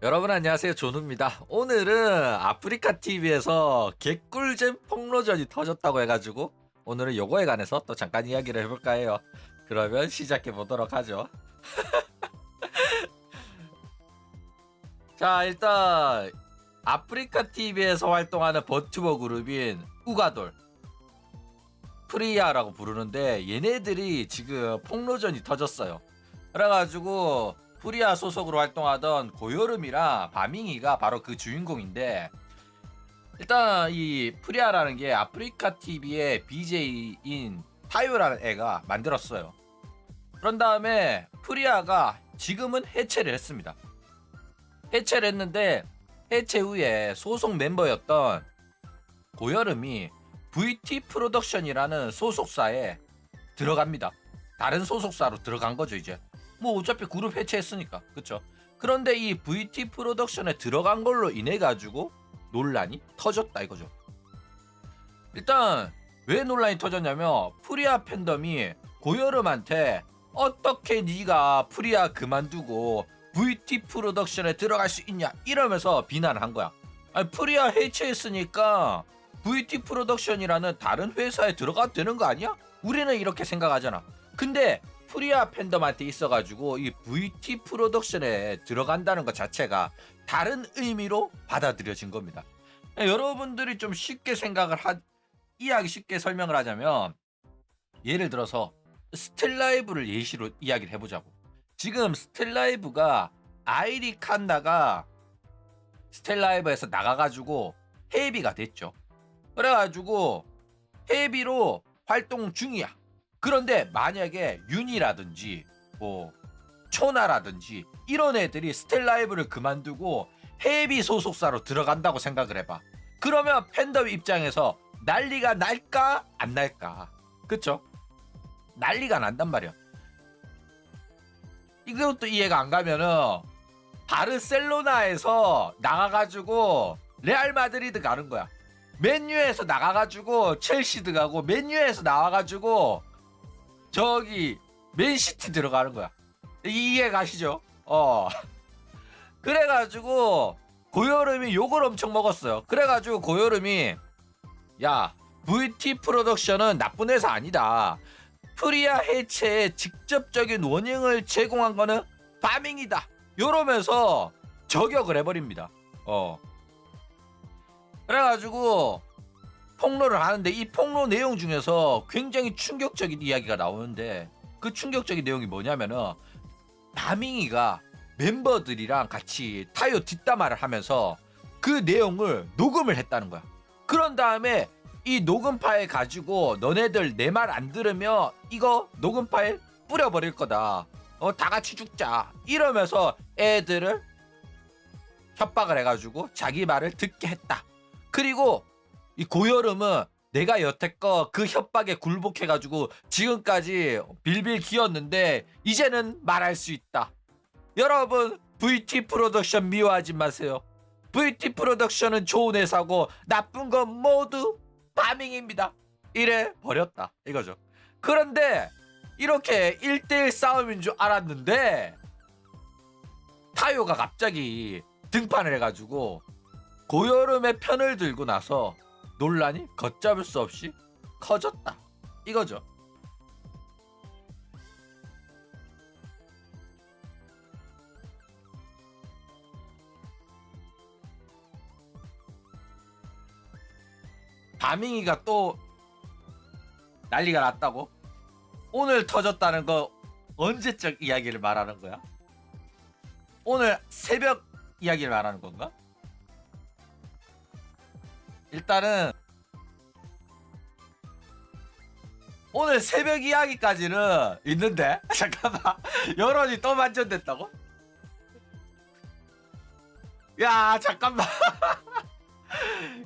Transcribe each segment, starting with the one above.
여러분 안녕하세요, 존우입니다. 오늘은 아프리카TV에서 개꿀잼 폭로전이 터졌다고 해가지고 오늘은 요거에 관해서 또 잠깐 이야기를 해볼까 해요. 그러면 시작해 보도록 하죠. 자, 일단 아프리카TV에서 활동하는 버튜버 그룹인 우가돌 프리야라고 부르는데, 얘네들이 지금 폭로전이 터졌어요. 그래가지고 프리야 소속으로 활동하던 고여름이랑 바밍이가 바로 그 주인공인데, 일단 이 프리야라는 게 아프리카 TV의 BJ인 타요라는 애가 만들었어요. 그런 다음에 프리야가 지금은 해체를 했습니다. 해체를 했는데, 해체 후에 소속 멤버였던 고여름이 VT 프로덕션이라는 소속사에 들어갑니다. 다른 소속사로 들어간 거죠, 이제. 뭐 어차피 그룹 해체했으니까. 그쵸? 그런데 이 VT 프로덕션에 들어간 걸로 인해 가지고 논란이 터졌다 이거죠. 일단 왜 논란이 터졌냐면, 프리야 팬덤이 고여름한테 어떻게 네가 프리야 그만두고 VT 프로덕션에 들어갈 수 있냐 이러면서 비난을 한 거야. 아니, 프리야 해체했으니까 VT 프로덕션이라는 다른 회사에 들어가도 되는 거 아니야? 우리는 이렇게 생각하잖아. 근데 프리야 팬덤한테 있어가지고 이 VT 프로덕션에 들어간다는 것 자체가 다른 의미로 받아들여진 겁니다. 여러분들이 좀 쉽게 이해하기 쉽게 설명을 하자면, 예를 들어서 스텔라이브를 예시로 이야기를 해보자고. 지금 스텔라이브가 아이리 칸나가 스텔라이브에서 나가가지고 헤비가 됐죠. 그래가지고 헤비로 활동 중이야. 그런데 만약에 윤이라든지 뭐 초나라든지 이런 애들이 스텔라이브를 그만두고 헤비 소속사로 들어간다고 생각을 해봐. 그러면 팬덤 입장에서 난리가 날까 안 날까? 그쵸? 난리가 난단 말이야. 이것도 이해가 안 가면은 바르셀로나에서 나가가지고 레알 마드리드 가는 거야. 맨유에서 나가가지고 첼시드 가고, 맨유에서 나와가지고 저기 맨시티 들어가는 거야. 이해 가시죠? 그래가지고 고여름이 욕을 엄청 먹었어요. 그래가지고 고여름이, 야, VT 프로덕션은 나쁜 회사 아니다. 프리야 해체의 직접적인 원인을 제공한 거는 바밍이다. 이러면서 저격을 해버립니다. 그래가지고 폭로를 하는데, 이 폭로 내용 중에서 굉장히 충격적인 이야기가 나오는데, 그 충격적인 내용이 뭐냐면은, 바밍이가 멤버들이랑 같이 타요 뒷담화를 하면서 그 내용을 녹음을 했다는 거야. 그런 다음에 이 녹음 파일 가지고 너네들 내 말 안 들으면 이거 녹음 파일 뿌려버릴 거다. 다 같이 죽자. 이러면서 애들을 협박을 해가지고 자기 말을 듣게 했다. 그리고 이 고여름은 내가 여태껏 그 협박에 굴복해가지고 지금까지 빌빌 기었는데 이제는 말할 수 있다. 여러분, VT 프로덕션 미워하지 마세요. VT 프로덕션은 좋은 회사고 나쁜 건 모두 바밍입니다. 이래 버렸다 이거죠. 그런데 이렇게 1대1 싸움인 줄 알았는데, 타요가 갑자기 등판을 해가지고 고여름의 편을 들고 나서 논란이 걷잡을 수 없이 커졌다 이거죠. 바밍이가 또 난리가 났다고? 오늘 터졌다는 거 언제적 이야기를 말하는 거야? 오늘 새벽 이야기를 말하는 건가? 일단은 오늘 새벽 이야기까지는 있는데 잠깐만, 여론이 또 만전됐다고? 야, 잠깐만.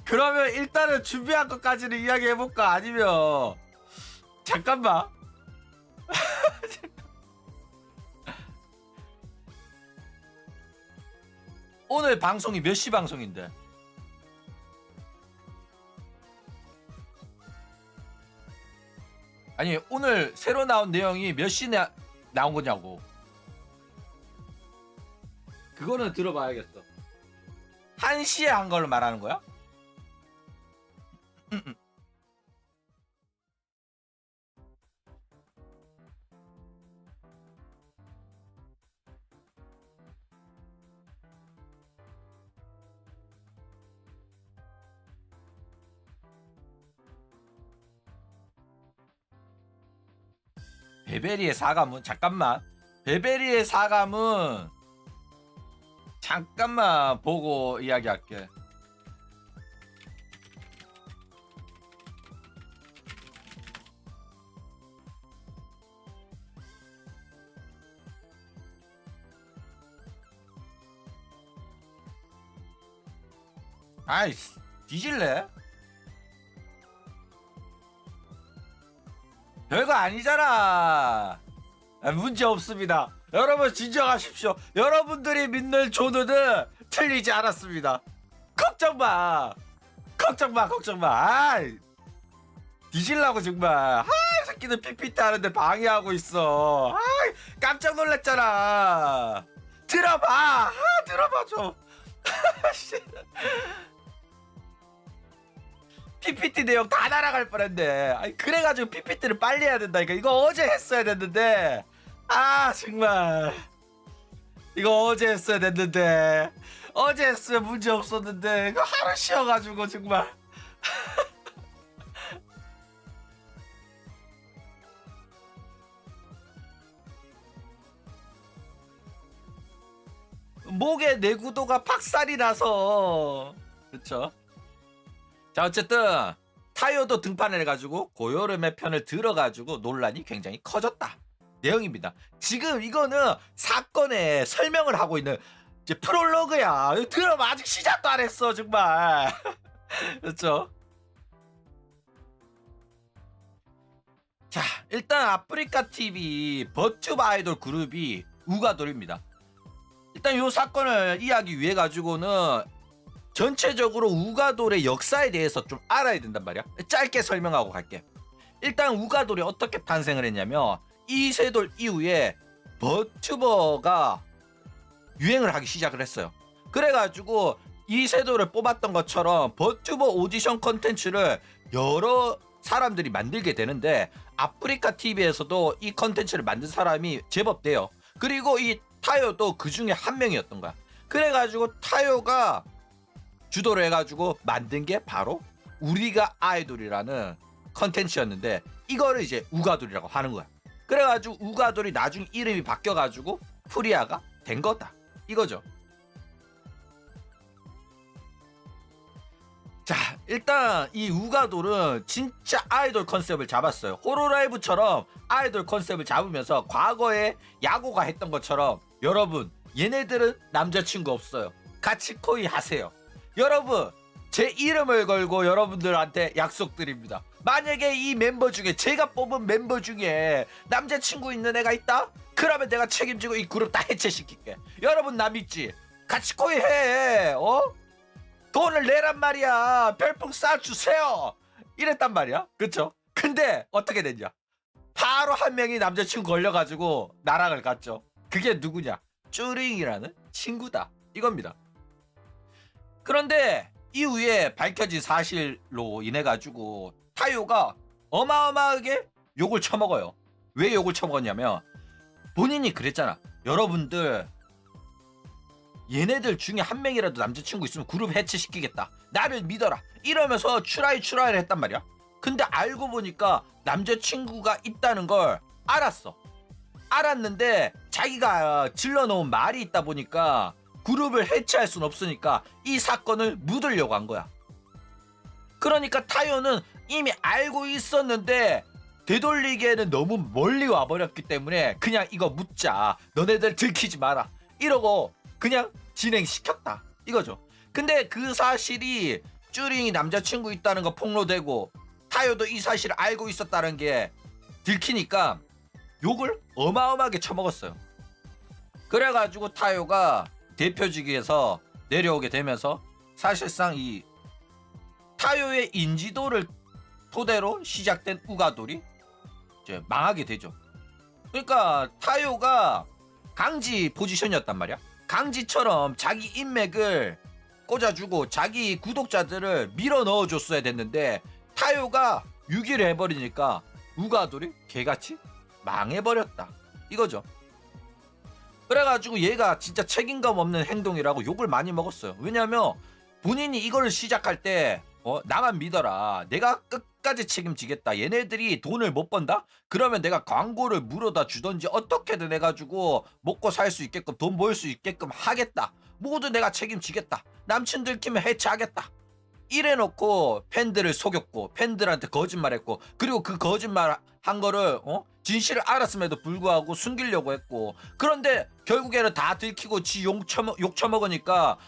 그러면 일단은 준비한 것까지는 이야기해볼까? 아니면 잠깐만. 오늘 방송이 몇 시 방송인데? 아니, 오늘 새로 나온 내용이 몇 시에 나온 거냐고. 그거는 들어봐야겠어. 1시에 한 걸로 말하는 거야? 베베리의 사과문 잠깐만. 베베리의 사과문 잠깐만 보고 이야기할게. 아이씨 뒤질래? 별거 아니잖아. 문제 없습니다. 여러분 진정하십시오. 여러분들이 믿는 조드는 틀리지 않았습니다. 걱정 마. 걱정 마. 걱정 마. 아이, 뒤질라고 정말. 이 새끼들 PPT 하는데 방해하고 있어. 깜짝 놀랐잖아. 들어봐. 들어봐 좀. PPT 내용 다 날아갈 뻔했네. 아니, 그래가지고 PPT를 빨리 해야 된다니까. 이거 어제 했어야 됐는데. 정말. 이거 어제 했어야 됐는데. 어제 했으면 문제 없었는데. 이거 하루 쉬어가지고 정말. 목에 내구도가 박살이 나서. 그쵸? 자 어쨌든 타요도 등판을 해가지고 고요름의 편을 들어가지고 논란이 굉장히 커졌다 내용입니다. 지금 이거는 사건의 설명을 하고 있는 이제 프롤로그야. 들어봐. 아직 시작도 안 했어 정말. 그렇죠? 자 일단 아프리카 TV 버튜브 아이돌 그룹이 우가돌입니다. 일단 이 사건을 이해하기 위해 가지고는 전체적으로 우가돌의 역사에 대해서 좀 알아야 된단 말이야. 짧게 설명하고 갈게. 일단 우가돌이 어떻게 탄생을 했냐면 이세돌 이후에 버튜버가 유행을 하기 시작을 했어요. 그래가지고 이세돌을 뽑았던 것처럼 버튜버 오디션 컨텐츠를 여러 사람들이 만들게 되는데 아프리카 TV에서도 이 컨텐츠를 만든 사람이 제법 돼요. 그리고 이 타요도 그 중에 한 명이었던 거야. 그래가지고 타요가 주도를 해가지고 만든 게 바로 우리가 아이돌이라는 컨텐츠였는데 이거를 이제 우가돌이라고 하는 거야. 그래가지고 우가돌이 나중에 이름이 바뀌어가지고 프리아가 된 거다 이거죠. 자 일단 이 우가돌은 진짜 아이돌 컨셉을 잡았어요. 호로라이브처럼 아이돌 컨셉을 잡으면서 과거에 야구가 했던 것처럼 여러분 얘네들은 남자친구 없어요. 같이 코이 하세요. 여러분 제 이름을 걸고 여러분들한테 약속드립니다. 만약에 이 멤버 중에 제가 뽑은 멤버 중에 남자친구 있는 애가 있다? 그러면 내가 책임지고 이 그룹 다 해체시킬게. 여러분 나 믿지? 같이 코이 해. 돈을 내란 말이야. 별풍 쏴주세요. 이랬단 말이야. 그쵸? 근데 어떻게 됐냐? 바로 한 명이 남자친구 걸려가지고 나락을 갔죠. 그게 누구냐? 쭈링이라는 친구다 이겁니다. 그런데 이후에 밝혀진 사실로 인해 가지고 타요가 어마어마하게 욕을 처먹어요. 왜 욕을 처먹었냐면 본인이 그랬잖아. 여러분들 얘네들 중에 한 명이라도 남자친구 있으면 그룹 해체시키겠다. 나를 믿어라. 이러면서 추라이를 했단 말이야. 근데 알고 보니까 남자친구가 있다는 걸 알았어. 알았는데 자기가 질러놓은 말이 있다 보니까 그룹을 해체할 순 없으니까 이 사건을 묻으려고 한 거야. 그러니까 타요는 이미 알고 있었는데 되돌리기에는 너무 멀리 와버렸기 때문에 그냥 이거 묻자. 너네들 들키지 마라. 이러고 그냥 진행시켰다. 이거죠. 근데 그 사실이 쭈링이 남자친구 있다는 거 폭로되고 타요도 이 사실을 알고 있었다는 게 들키니까 욕을 어마어마하게 처먹었어요. 그래가지고 타요가 대표직에서 내려오게 되면서 사실상 이 타요의 인지도를 토대로 시작된 우가돌이 이제 망하게 되죠. 그러니까 타요가 강지 포지션이었단 말이야. 강지처럼 자기 인맥을 꽂아주고 자기 구독자들을 밀어 넣어줬어야 됐는데 타요가 유기를 해버리니까 우가돌이 개같이 망해버렸다 이거죠. 그래가지고 얘가 진짜 책임감 없는 행동이라고 욕을 많이 먹었어요. 왜냐면 본인이 이거를 시작할 때 나만 믿어라, 내가 끝까지 책임지겠다, 얘네들이 돈을 못 번다? 그러면 내가 광고를 물어다 주던지 어떻게든 해가지고 먹고 살 수 있게끔 돈 벌 수 있게끔 하겠다, 모두 내가 책임지겠다, 남친 들키면 해체하겠다 이래놓고 팬들을 속였고 팬들한테 거짓말했고, 그리고 그 거짓말 한 거를 진실을 알았음에도 불구하고 숨기려고 했고, 그런데 결국에는 다 들키고 지 욕 처먹으니까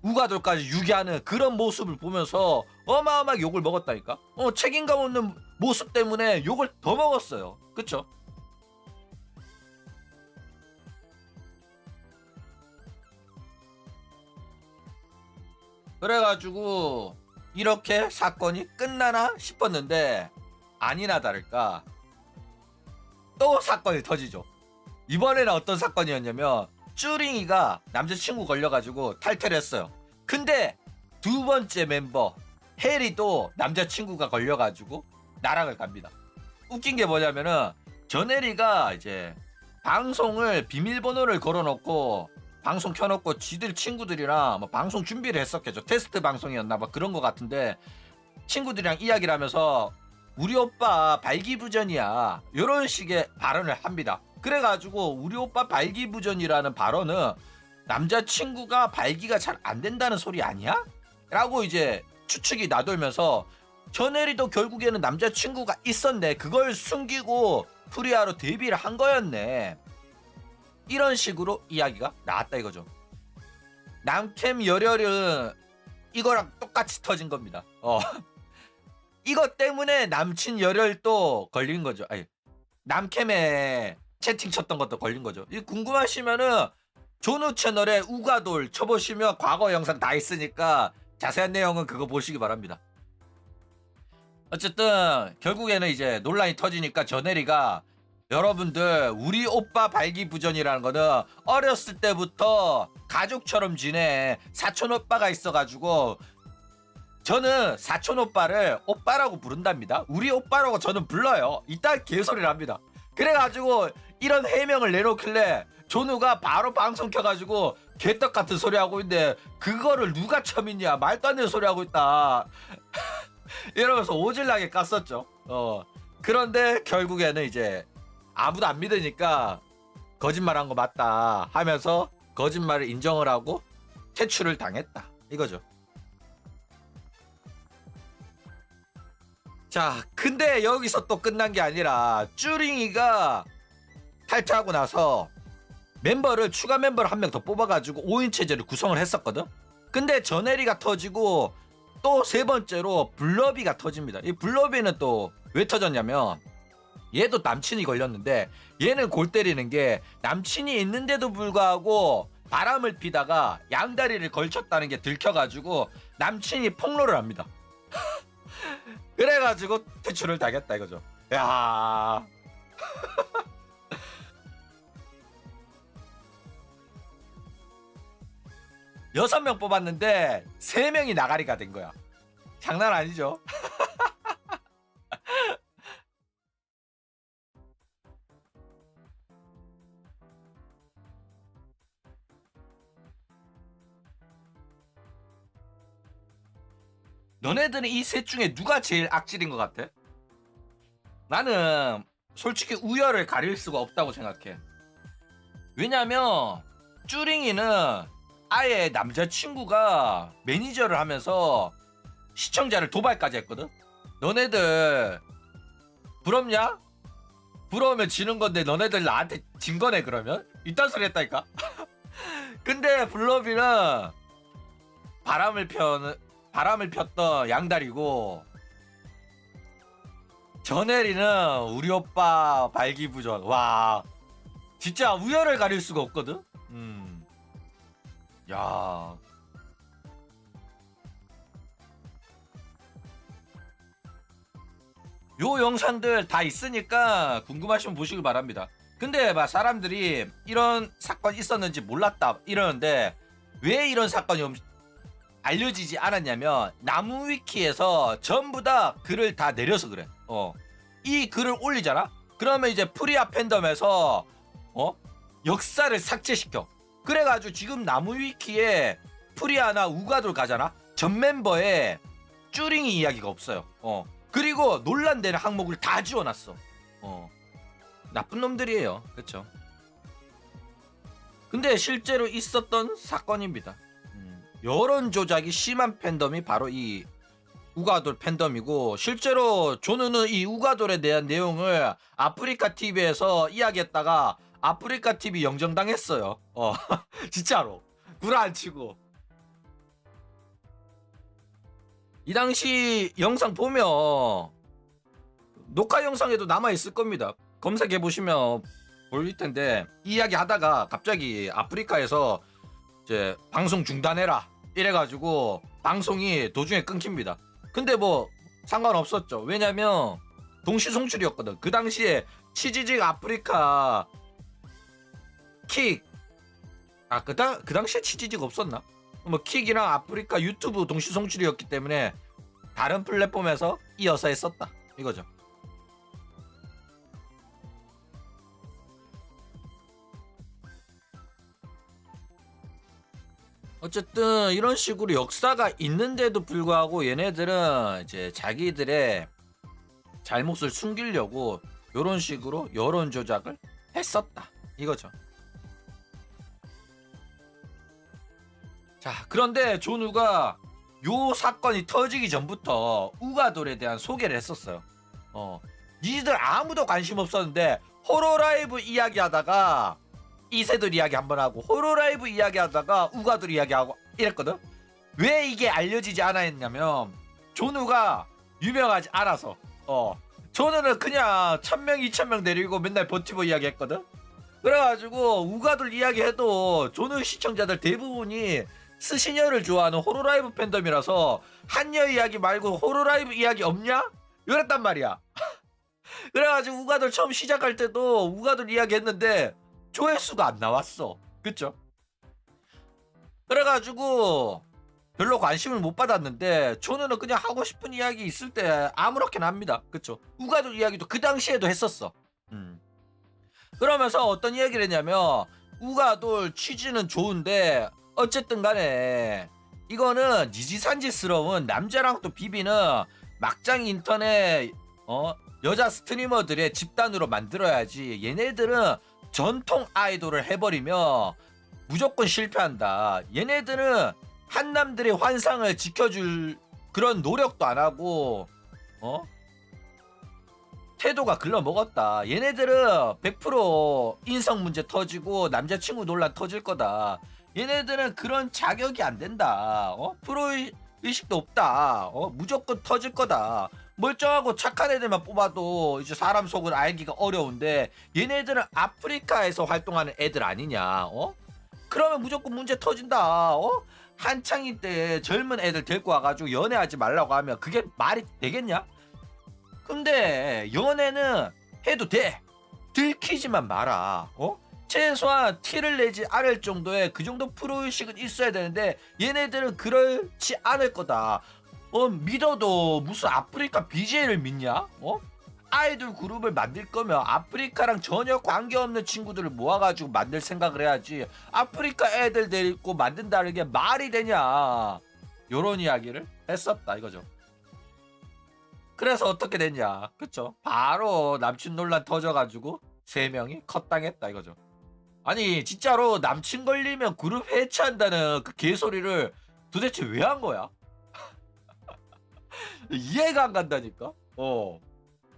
우가돌까지 유기하는 그런 모습을 보면서 어마어마하게 욕을 먹었다니까. 책임감 없는 모습 때문에 욕을 더 먹었어요. 그쵸? 그래가지고 이렇게 사건이 끝나나 싶었는데 아니나 다를까 또 사건이 터지죠. 이번에는 어떤 사건이었냐면 쭈링이가 남자친구 걸려가지고 탈퇴를 했어요. 근데 두 번째 멤버 해리도 남자친구가 걸려가지고 나락을 갑니다. 웃긴 게 뭐냐면은 전혜리가 이제 방송을 비밀번호를 걸어놓고 방송 켜놓고 지들 친구들이랑 뭐 방송 준비를 했었겠죠. 테스트 방송이었나 봐 그런 거 같은데 친구들이랑 이야기를 하면서 우리 오빠 발기부전이야 이런 식의 발언을 합니다. 그래가지고 우리 오빠 발기부전이라는 발언은 남자친구가 발기가 잘 안 된다는 소리 아니야? 라고 이제 추측이 나돌면서 전혜리도 결국에는 남자친구가 있었네, 그걸 숨기고 프리아로 데뷔를 한 거였네, 이런 식으로 이야기가 나왔다 이거죠. 남캠 열혈은 이거랑 똑같이 터진 겁니다. 이것 때문에 남친 열혈도 걸린 거죠. 아니, 남캠에 채팅 쳤던 것도 걸린 거죠. 이 궁금하시면은 조누 채널에 우가돌 쳐보시면 과거 영상 다 있으니까 자세한 내용은 그거 보시기 바랍니다. 어쨌든 결국에는 이제 논란이 터지니까 전혜리가 여러분들 우리 오빠 발기부전이라는 거는 어렸을 때부터 가족처럼 지내 사촌 오빠가 있어가지고 저는 사촌 오빠를 오빠라고 부른답니다. 우리 오빠라고 저는 불러요. 이딴 개소리를 합니다. 그래가지고 이런 해명을 내놓길래 조누가 바로 방송 켜가지고 개떡 같은 소리 하고 있는데 그거를 누가 처음 있냐, 말도 안 되는 소리 하고 있다 이러면서 오질나게 깠었죠. 그런데 결국에는 이제 아무도 안 믿으니까 거짓말한 거 맞다 하면서 거짓말을 인정을 하고 퇴출을 당했다 이거죠. 자, 근데 여기서 또 끝난 게 아니라 쭈링이가 탈퇴하고 나서 추가 멤버를 한 명 더 뽑아가지고 5인 체제를 구성을 했었거든. 근데 전혜리가 터지고 또 세 번째로 블러비가 터집니다. 이 블러비는 또 왜 터졌냐면 얘도 남친이 걸렸는데 얘는 골 때리는 게 남친이 있는데도 불구하고 바람을 피다가 양다리를 걸쳤다는 게 들켜가지고 남친이 폭로를 합니다. 그래가지고 퇴출을 당했다 이거죠. 야. 6명 뽑았는데 3명이 나가리가 된 거야. 장난 아니죠? 너네들은 이 셋 중에 누가 제일 악질인 것 같아? 나는 솔직히 우열을 가릴 수가 없다고 생각해. 왜냐면 쭈링이는 아예 남자친구가 매니저를 하면서 시청자를 도발까지 했거든. 너네들 부럽냐? 부러우면 지는 건데 너네들 나한테 진 거네 그러면? 이딴 소리 했다니까. 근데 블러비는 바람을 폈던 양다리고 전혜리는 우리 오빠 발기부전. 와, 진짜 우열을 가릴 수가 없거든. 야, 요 영상들 다 있으니까 궁금하시면 보시길 바랍니다. 근데 막 사람들이 이런 사건이 있었는지 몰랐다 이러는데 왜 이런 사건이 알려지지 않았냐면 나무위키에서 전부 다 글을 다 내려서 그래. 이 글을 올리잖아. 그러면 이제 프리아 팬덤에서 역사를 삭제시켜. 그래가지고 지금 나무위키에 프리아나 우가돌 가잖아. 전 멤버에 쭈링이 이야기가 없어요. 그리고 논란되는 항목을 다 지워놨어. 나쁜 놈들이에요. 그쵸? 근데 실제로 있었던 사건입니다. 여론 조작이 심한 팬덤이 바로 이 우가돌 팬덤이고, 실제로 조누는 이 우가돌에 대한 내용을 아프리카 TV에서 이야기했다가 아프리카 TV 영정당했어요. 진짜로 구라안치고. 이 당시 영상 보면 녹화 영상에도 남아있을 겁니다. 검색해보시면 보일 텐데, 이 이야기 하다가 갑자기 아프리카에서 이제 방송 중단해라 이래가지고 방송이 도중에 끊깁니다. 근데 뭐 상관없었죠. 왜냐면 동시 송출이었거든. 그 당시에 치지직 아프리카 킥, 그 당시에 치지직 없었나? 뭐 킥이랑 아프리카 유튜브 동시 송출이었기 때문에 다른 플랫폼에서 이어서 했었다 이거죠. 어쨌든 이런 식으로 역사가 있는데도 불구하고 얘네들은 이제 자기들의 잘못을 숨기려고 이런 식으로 여론 조작을 했었다 이거죠. 자, 그런데 조누가 요 사건이 터지기 전부터 우가돌에 대한 소개를 했었어요. 니들 아무도 관심 없었는데 호로라이브 이야기하다가 이세돌 이야기 한번 하고 호로라이브 이야기하다가 우가돌 이야기하고 이랬거든. 왜 이게 알려지지 않았냐면 조누가 유명하지 않아서. 조누는 그냥 1000명 2000명 데리고 맨날 버티버 이야기했거든. 그래가지고 우가돌 이야기해도 조누 시청자들 대부분이 스시녀를 좋아하는 호로라이브 팬덤이라서 한여 이야기 말고 호로라이브 이야기 없냐? 이랬단 말이야. 그래가지고 우가돌 처음 시작할 때도 우가돌 이야기 했는데 조회수가 안 나왔어. 그쵸? 그래가지고 별로 관심을 못 받았는데 조누는 그냥 하고 싶은 이야기 있을 때 아무렇게나 합니다. 그쵸? 우가돌 이야기도 그 당시에도 했었어. 그러면서 어떤 이야기를 했냐면 우가돌 취지는 좋은데 어쨌든 간에 이거는 지지산지스러운 남자랑 또 비비는 막장 인터넷 여자 스트리머들의 집단으로 만들어야지 얘네들은 전통 아이돌을 해버리면 무조건 실패한다. 얘네들은 한남들의 환상을 지켜줄 그런 노력도 안 하고 태도가 글러먹었다. 얘네들은 100% 인성 문제 터지고 남자친구 논란 터질 거다. 얘네들은 그런 자격이 안 된다. 프로의식도 없다. 무조건 터질 거다. 멀쩡하고 착한 애들만 뽑아도 이제 사람 속을 알기가 어려운데 얘네들은 아프리카에서 활동하는 애들 아니냐. 그러면 무조건 문제 터진다. 한창인 때 젊은 애들 데리고 와가지고 연애하지 말라고 하면 그게 말이 되겠냐? 근데 연애는 해도 돼. 들키지만 마라. 최소한 티를 내지 않을 정도의 그 정도 프로의식은 있어야 되는데 얘네들은 그렇지 않을 거다. 믿어도 무슨 아프리카 BJ를 믿냐? 아이돌 그룹을 만들 거면 아프리카랑 전혀 관계없는 친구들을 모아가지고 만들 생각을 해야지. 아프리카 애들 데리고 만든다는 게 말이 되냐? 요런 이야기를 했었다 이거죠. 그래서 어떻게 됐냐? 그쵸? 바로 남친 논란 터져가지고 3명이 컷당했다 이거죠. 아니 진짜로 남친 걸리면 그룹 해체한다는 그 개소리를 도대체 왜 한 거야? 이해가 안 간다니까?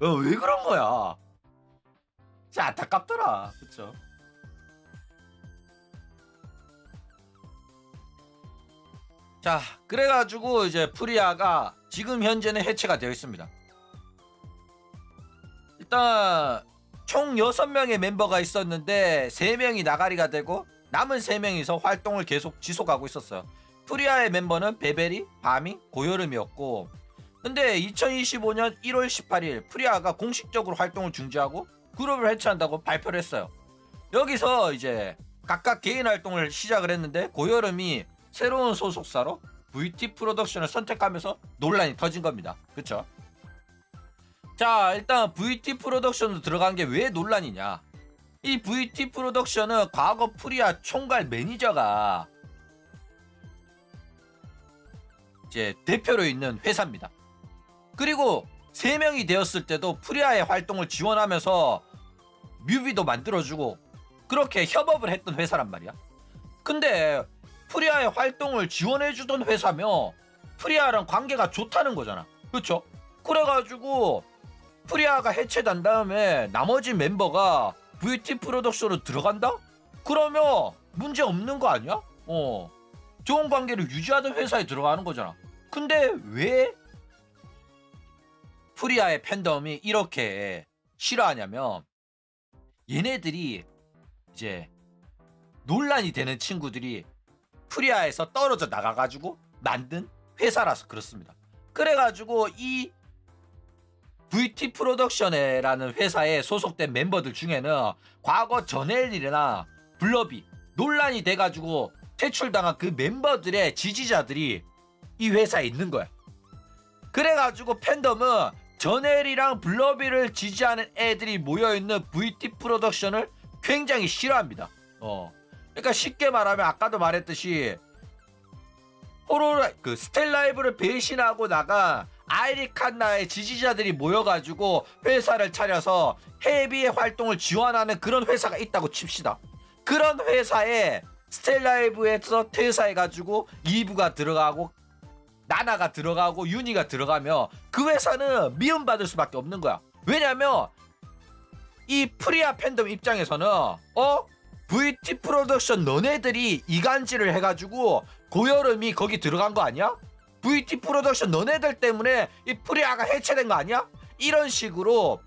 왜 그런 거야? 진짜 안타깝더라. 그쵸? 자, 그래가지고 이제 프리아가 지금 현재는 해체가 되어 있습니다. 일단 총 6명의 멤버가 있었는데 3명이 나가리가 되고 남은 3명이서 활동을 계속 지속하고 있었어요. 프리아의 멤버는 베베리, 바미, 고여름이었고, 근데 2025년 1월 18일 프리아가 공식적으로 활동을 중지하고 그룹을 해체한다고 발표를 했어요. 여기서 이제 각각 개인 활동을 시작을 했는데 고여름이 새로운 소속사로 VT 프로덕션을 선택하면서 논란이 터진 겁니다. 그쵸? 자, 일단 VT 프로덕션으로 들어간 게 왜 논란이냐? 이 VT 프로덕션은 과거 프리아 총괄 매니저가 이제 대표로 있는 회사입니다. 그리고 3명이 되었을 때도 프리아의 활동을 지원하면서 뮤비도 만들어주고 그렇게 협업을 했던 회사란 말이야. 근데 프리아의 활동을 지원해주던 회사며 프리아랑 관계가 좋다는 거잖아. 그쵸? 그래가지고 프리아가 해체된 다음에 나머지 멤버가 VT 프로덕션으로 들어간다? 그러면 문제 없는 거 아니야? 좋은 관계를 유지하던 회사에 들어가는 거잖아. 근데 왜 프리아의 팬덤이 이렇게 싫어하냐면 얘네들이 이제 논란이 되는 친구들이 프리아에서 떨어져 나가가지고 만든 회사라서 그렇습니다. 그래가지고 이 VT 프로덕션이라는 회사에 소속된 멤버들 중에는 과거 전엘일이나 블러비 논란이 돼가지고 퇴출당한 그 멤버들의 지지자들이 이 회사에 있는 거야. 그래가지고 팬덤은 전엘이랑 블러비를 지지하는 애들이 모여있는 VT 프로덕션을 굉장히 싫어합니다. 그러니까 쉽게 말하면 아까도 말했듯이 그 스텔라이브를 배신하고 나간 아이리칸나의 지지자들이 모여가지고 회사를 차려서 헤비의 활동을 지원하는 그런 회사가 있다고 칩시다. 그런 회사에 스텔라이브에서 퇴사해가지고 이브가 들어가고 나나가 들어가고 유니가 들어가면 그 회사는 미움받을 수밖에 없는 거야. 왜냐면 이 프리아 팬덤 입장에서는 VT 프로덕션 너네들이 이간질을 해가지고 고여름이 거기 들어간 거 아니야? VT 프로덕션 너네들 때문에 이 프리아가 해체된 거 아니야? 이런 식으로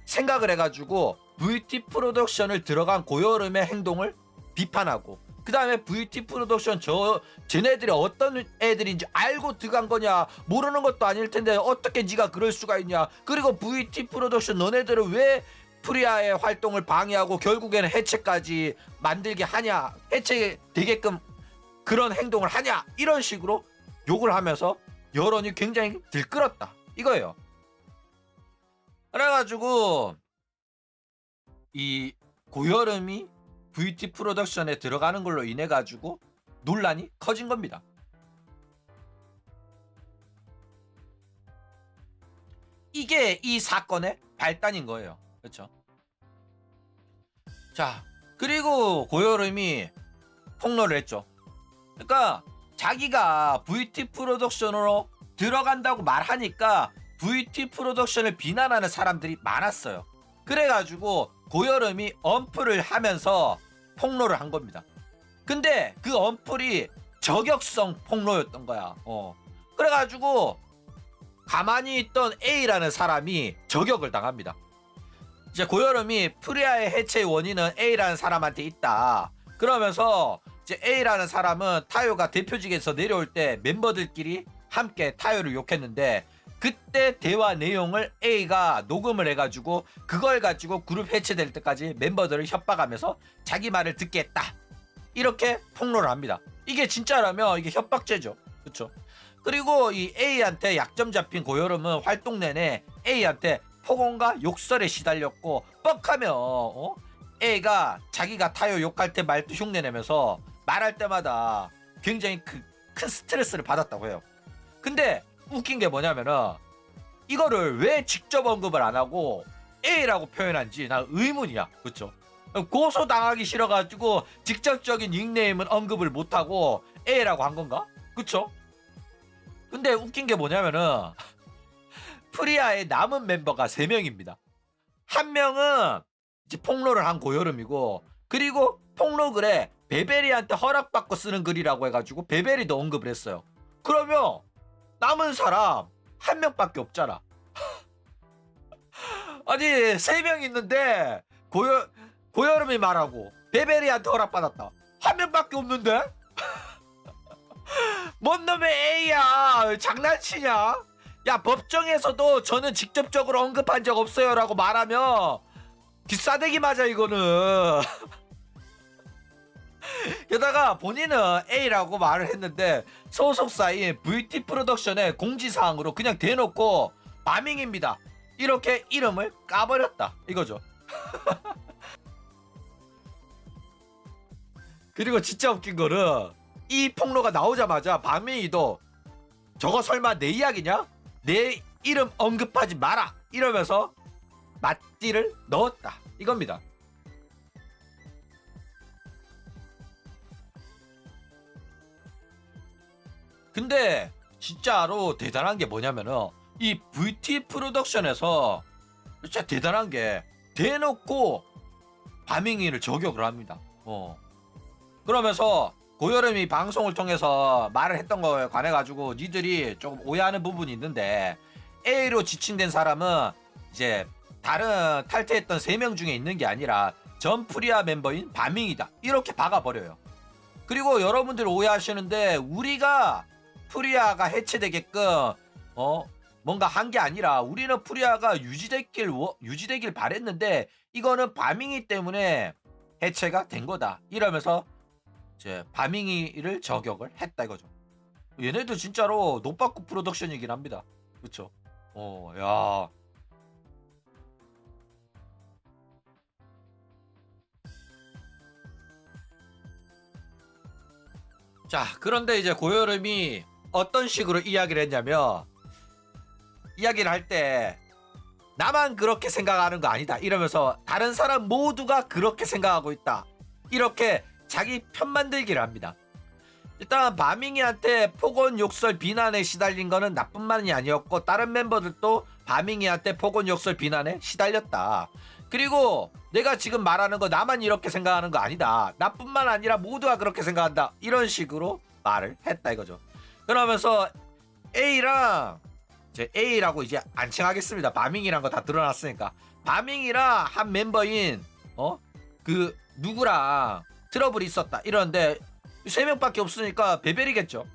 생각을 해가지고 VT 프로덕션을 들어간 고여름의 행동을 비판하고 그 다음에 VT 프로덕션 쟤네들이 어떤 애들인지 알고 들어간 거냐 모르는 것도 아닐 텐데 어떻게 네가 그럴 수가 있냐. 그리고 VT 프로덕션 너네들은 왜 프리아의 활동을 방해하고 결국에는 해체까지 만들게 하냐, 해체되게끔 그런 행동을 하냐, 이런 식으로 욕을 하면서 여론이 굉장히 들끓었다 이거예요. 그래가지고 이 고여름이 VT 프로덕션에 들어가는 걸로 인해 가지고 논란이 커진 겁니다. 이게 이 사건의 발단인 거예요. 그렇죠? 자, 그리고 고여름이 폭로를 했죠. 그러니까 자기가 VT 프로덕션으로 들어간다고 말하니까 VT 프로덕션을 비난하는 사람들이 많았어요. 그래가지고 고여름이 언플을 하면서 폭로를 한 겁니다. 근데 그 언플이 저격성 폭로였던 거야. 그래가지고 가만히 있던 A라는 사람이 저격을 당합니다. 이제 고여름이 프리아의 해체 원인은 A라는 사람한테 있다. 그러면서 이제 A라는 사람은 타요가 대표직에서 내려올 때 멤버들끼리 함께 타요를 욕했는데 그때 대화 내용을 A가 녹음을 해가지고 그걸 가지고 그룹 해체될 때까지 멤버들을 협박하면서 자기 말을 듣게 했다. 이렇게 폭로를 합니다. 이게 진짜라면 이게 협박죄죠. 그렇죠? 그리고 이 A한테 약점 잡힌 고여름은 활동 내내 A한테 폭언과 욕설에 시달렸고 뻑하면 A가 자기가 타요 욕할 때 말도 흉내내면서 말할 때마다 굉장히 큰 스트레스를 받았다고 해요. 근데 웃긴 게 뭐냐면은 이거를 왜 직접 언급을 안 하고 A라고 표현한지 나 의문이야. 그쵸? 고소당하기 싫어가지고 직접적인 닉네임은 언급을 못하고 A라고 한 건가? 그쵸? 근데 웃긴 게 뭐냐면은 프리아의 남은 멤버가 3명입니다. 한 명은 이제 폭로를 한 고여름이고 그리고 폭로글에 베베리한테 허락받고 쓰는 글이라고 해가지고 베베리도 언급을 했어요. 그러면 남은 사람 한 명밖에 없잖아. 아니 3명 있는데 고여름이 말하고 베베리한테 허락받았다. 한 명밖에 없는데? 뭔 놈의 A야. 장난치냐? 야 법정에서도 저는 직접적으로 언급한 적 없어요 라고 말하면 기싸대기 맞아 이거는. 게다가 본인은 A라고 말을 했는데 소속사인 VT 프로덕션의 공지사항으로 그냥 대놓고 바밍입니다 이렇게 이름을 까버렸다 이거죠. 그리고 진짜 웃긴 거는 이 폭로가 나오자마자 바밍이도 저거 설마 내 이야기냐? 내 이름 언급하지 마라 이러면서 맞디를 넣었다 이겁니다. 근데 진짜로 대단한 게 뭐냐면은 이 VT 프로덕션에서 진짜 대단한 게 대놓고 바밍이를 저격을 합니다. 그러면서 고여름이 방송을 통해서 말을 했던 거에 관해 가지고 니들이 조금 오해하는 부분이 있는데 A로 지칭된 사람은 이제 다른 탈퇴했던 3명 중에 있는 게 아니라 전 프리아 멤버인 바밍이다 이렇게 박아버려요. 그리고 여러분들 오해하시는데 우리가 프리아가 해체되게끔 뭔가 한 게 아니라 우리는 프리아가 유지되길 바랬는데 이거는 바밍이 때문에 해체가 된 거다 이러면서 이제 바밍이를 저격을 했다 이거죠. 얘네들 진짜로 노빠꾸 프로덕션이긴 합니다. 그쵸? 야. 자, 그런데 이제 고여름이 어떤 식으로 이야기를 했냐면 이야기를 할 때 나만 그렇게 생각하는 거 아니다 이러면서 다른 사람 모두가 그렇게 생각하고 있다 이렇게 자기 편 만들기를 합니다. 일단 바밍이한테 폭언 욕설 비난에 시달린 거는 나뿐만이 아니었고 다른 멤버들도 바밍이한테 폭언 욕설 비난에 시달렸다. 그리고 내가 지금 말하는 거 나만 이렇게 생각하는 거 아니다. 나뿐만 아니라 모두가 그렇게 생각한다. 이런 식으로 말을 했다 이거죠. 그러면서 A랑 이제 A라고 이제 안 칭하겠습니다. 바밍이란 거 다 드러났으니까. 바밍이랑 한 멤버인 그 누구랑 트러블이 있었다. 이러는데 3명밖에 없으니까 베벨이겠죠.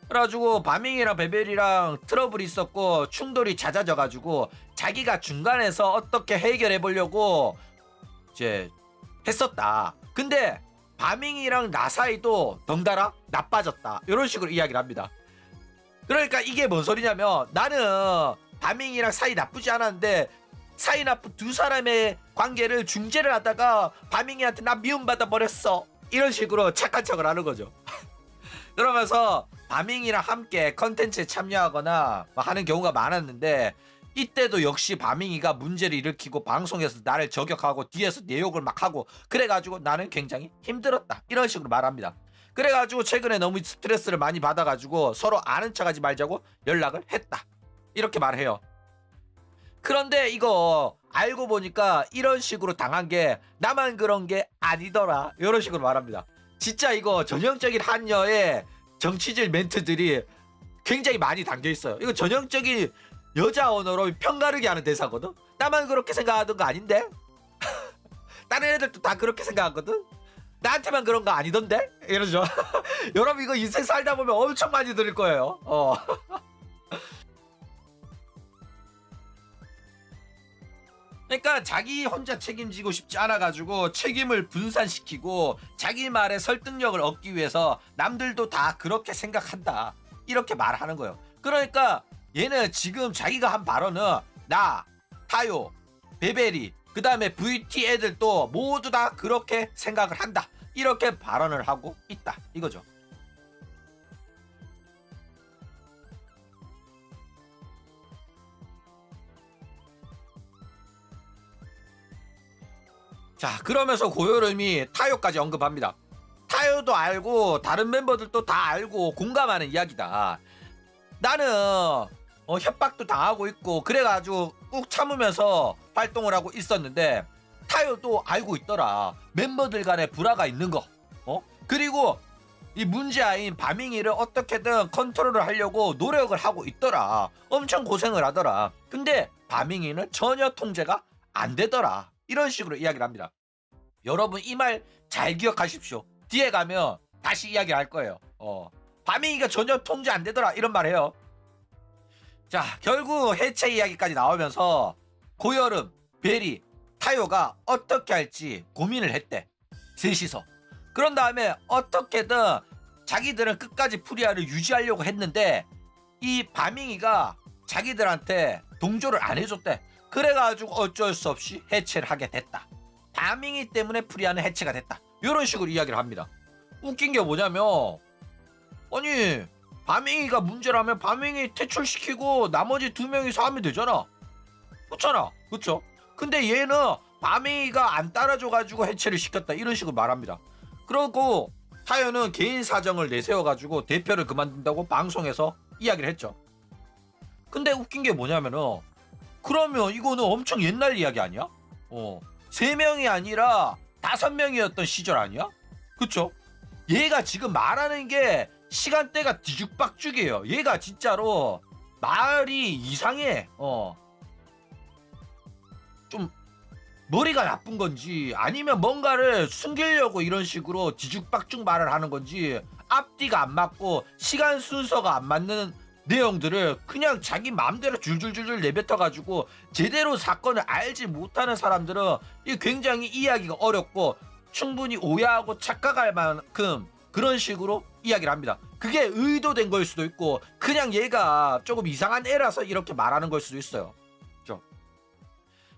그래가지고 바밍이랑 베벨이랑 트러블이 있었고 충돌이 잦아져가지고 자기가 중간에서 어떻게 해결해 보려고 이제 했었다. 근데 바밍이랑 나 사이도 덩달아 나빠졌다. 이런 식으로 이야기를 합니다. 그러니까 이게 뭔 소리냐면 나는 바밍이랑 사이 나쁘지 않았는데 사이 나쁜 두 사람의 관계를 중재를 하다가 바밍이한테 나 미움받아 버렸어. 이런 식으로 착한 척을 하는 거죠. 그러면서 바밍이랑 함께 컨텐츠에 참여하거나 하는 경우가 많았는데 이때도 역시 바밍이가 문제를 일으키고 방송에서 나를 저격하고 뒤에서 내 욕을 막 하고 그래가지고 나는 굉장히 힘들었다 이런 식으로 말합니다. 그래가지고 최근에 너무 스트레스를 많이 받아가지고 서로 아는 척하지 말자고 연락을 했다 이렇게 말해요. 그런데 이거 알고 보니까 이런 식으로 당한 게 나만 그런 게 아니더라 이런 식으로 말합니다. 진짜 이거 전형적인 한여의 정치질 멘트들이 굉장히 많이 담겨 있어요. 이거 전형적인 여자 언어로 편가르기 하는 대사거든. 나만 그렇게 생각하던 거 아닌데? 다른 애들도 다 그렇게 생각하거든. 나한테만 그런 거 아니던데? 이러죠. 여러분 이거 인생 살다 보면 엄청 많이 들을 거예요. 그러니까 자기 혼자 책임지고 싶지 않아가지고 책임을 분산시키고 자기 말에 설득력을 얻기 위해서 남들도 다 그렇게 생각한다 이렇게 말하는 거예요. 그러니까 얘는 지금 자기가 한 발언은 나, 타요, 베베리 그 다음에 VT 애들도 모두 다 그렇게 생각을 한다 이렇게 발언을 하고 있다 이거죠. 자, 그러면서 고여름이 타요까지 언급합니다. 타요도 알고 다른 멤버들도 다 알고 공감하는 이야기다. 나는 협박도 당하고 있고 그래가지고 꾹 참으면서 활동을 하고 있었는데 타요도 알고 있더라. 멤버들 간에 불화가 있는 거. 그리고 이 문제아인 바밍이를 어떻게든 컨트롤을 하려고 노력을 하고 있더라. 엄청 고생을 하더라. 근데 바밍이는 전혀 통제가 안 되더라. 이런 식으로 이야기를 합니다. 여러분 이 말 잘 기억하십시오. 뒤에 가면 다시 이야기를 할 거예요. 바밍이가 전혀 통제 안 되더라 이런 말 해요. 자, 결국 해체 이야기까지 나오면서 고여름, 베리, 타요가 어떻게 할지 고민을 했대. 셋이서. 그런 다음에 어떻게든 자기들은 끝까지 프리아를 유지하려고 했는데 이 바밍이가 자기들한테 동조를 안 해줬대. 그래가지고 어쩔 수 없이 해체를 하게 됐다. 바밍이 때문에 프리아는 해체가 됐다. 이런 식으로 이야기를 합니다. 웃긴 게 뭐냐면 아니 바밍이가 문제라면 바밍이 퇴출시키고 나머지 2명이서 하면 되잖아. 그렇잖아. 그쵸? 근데 얘는 바밍이가 안 따라줘가지고 해체를 시켰다. 이런 식으로 말합니다. 그리고 타요는 개인 사정을 내세워가지고 대표를 그만둔다고 방송에서 이야기를 했죠. 근데 웃긴 게 뭐냐면은 그러면 이거는 엄청 옛날 이야기 아니야? 3명이 아니라 5명이었던 시절 아니야? 그쵸? 얘가 지금 말하는 게 시간대가 뒤죽박죽이에요. 얘가 진짜로 말이 이상해. 좀 머리가 나쁜 건지 아니면 뭔가를 숨기려고 이런 식으로 뒤죽박죽 말을 하는 건지 앞뒤가 안 맞고 시간 순서가 안 맞는 내용들을 그냥 자기 마음대로 줄줄줄줄 내뱉어가지고 제대로 사건을 알지 못하는 사람들은 이 굉장히 이해하기가 어렵고 충분히 오해하고 착각할 만큼 그런 식으로 이야기를 합니다. 그게 의도된 걸 수도 있고 그냥 얘가 조금 이상한 애라서 이렇게 말하는 걸 수도 있어요. 그렇죠?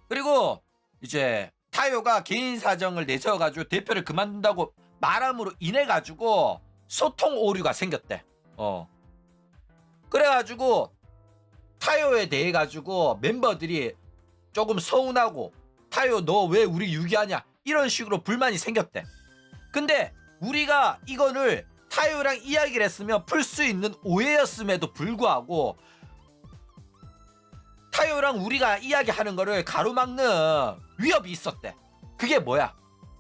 그리고 이제 타요가 개인 사정을 내세워가지고 대표를 그만둔다고 말함으로 인해 가지고 소통 오류가 생겼대. 그래가지고 타요에 대해 가지고 멤버들이 조금 서운하고 타요 너 왜 우리 유기하냐 이런 식으로 불만이 생겼대. 근데 우리가 이거를 타요랑 이야기를 했으면 풀 수 있는 오해였음에도 불구하고 타요랑 우리가 이야기하는 거를 가로막는 위협이 있었대. 그게 뭐야?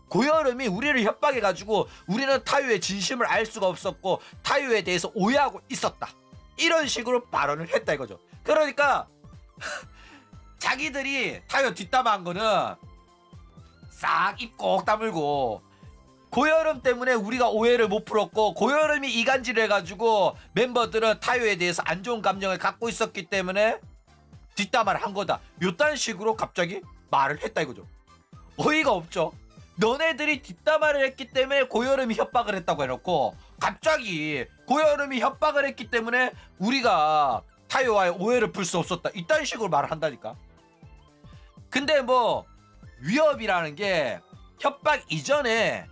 고여름이 우리를 협박해가지고 우리는 타요의 진심을 알 수가 없었고 타요에 대해서 오해하고 있었다. 이런 식으로 발언을 했다 이거죠. 그러니까 자기들이 타요 뒷담화한 거는 싹 입 꼭 다물고 고여름 때문에 우리가 오해를 못 풀었고 고여름이 이간질을 해가지고 멤버들은 타요에 대해서 안 좋은 감정을 갖고 있었기 때문에 뒷담화를 한 거다. 요딴 식으로 갑자기 말을 했다 이거죠. 어이가 없죠. 너네들이 뒷담화를 했기 때문에 고여름이 협박을 했다고 해놓고 갑자기 고여름이 협박을 했기 때문에 우리가 타요와의 오해를 풀 수 없었다. 이딴 식으로 말을 한다니까. 근데 뭐 위협이라는 게 협박 이전에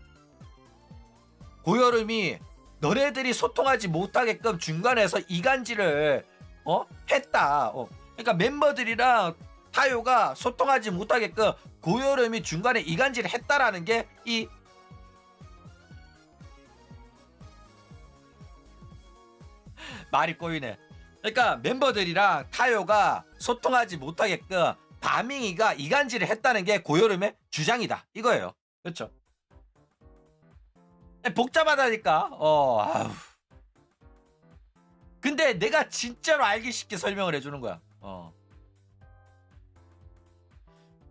고여름이 너네들이 소통하지 못하게끔 중간에서 이간질을 했다. 그러니까 멤버들이랑 타요가 소통하지 못하게끔 고여름이 중간에 이간질을 했다라는 게 이 말이 꼬이네. 그러니까 멤버들이랑 타요가 소통하지 못하게끔 바밍이가 이간질을 했다는 게 고여름의 주장이다 이거예요. 그렇죠? 복잡하다니까. 아우. 근데 내가 진짜로 알기 쉽게 설명을 해주는 거야.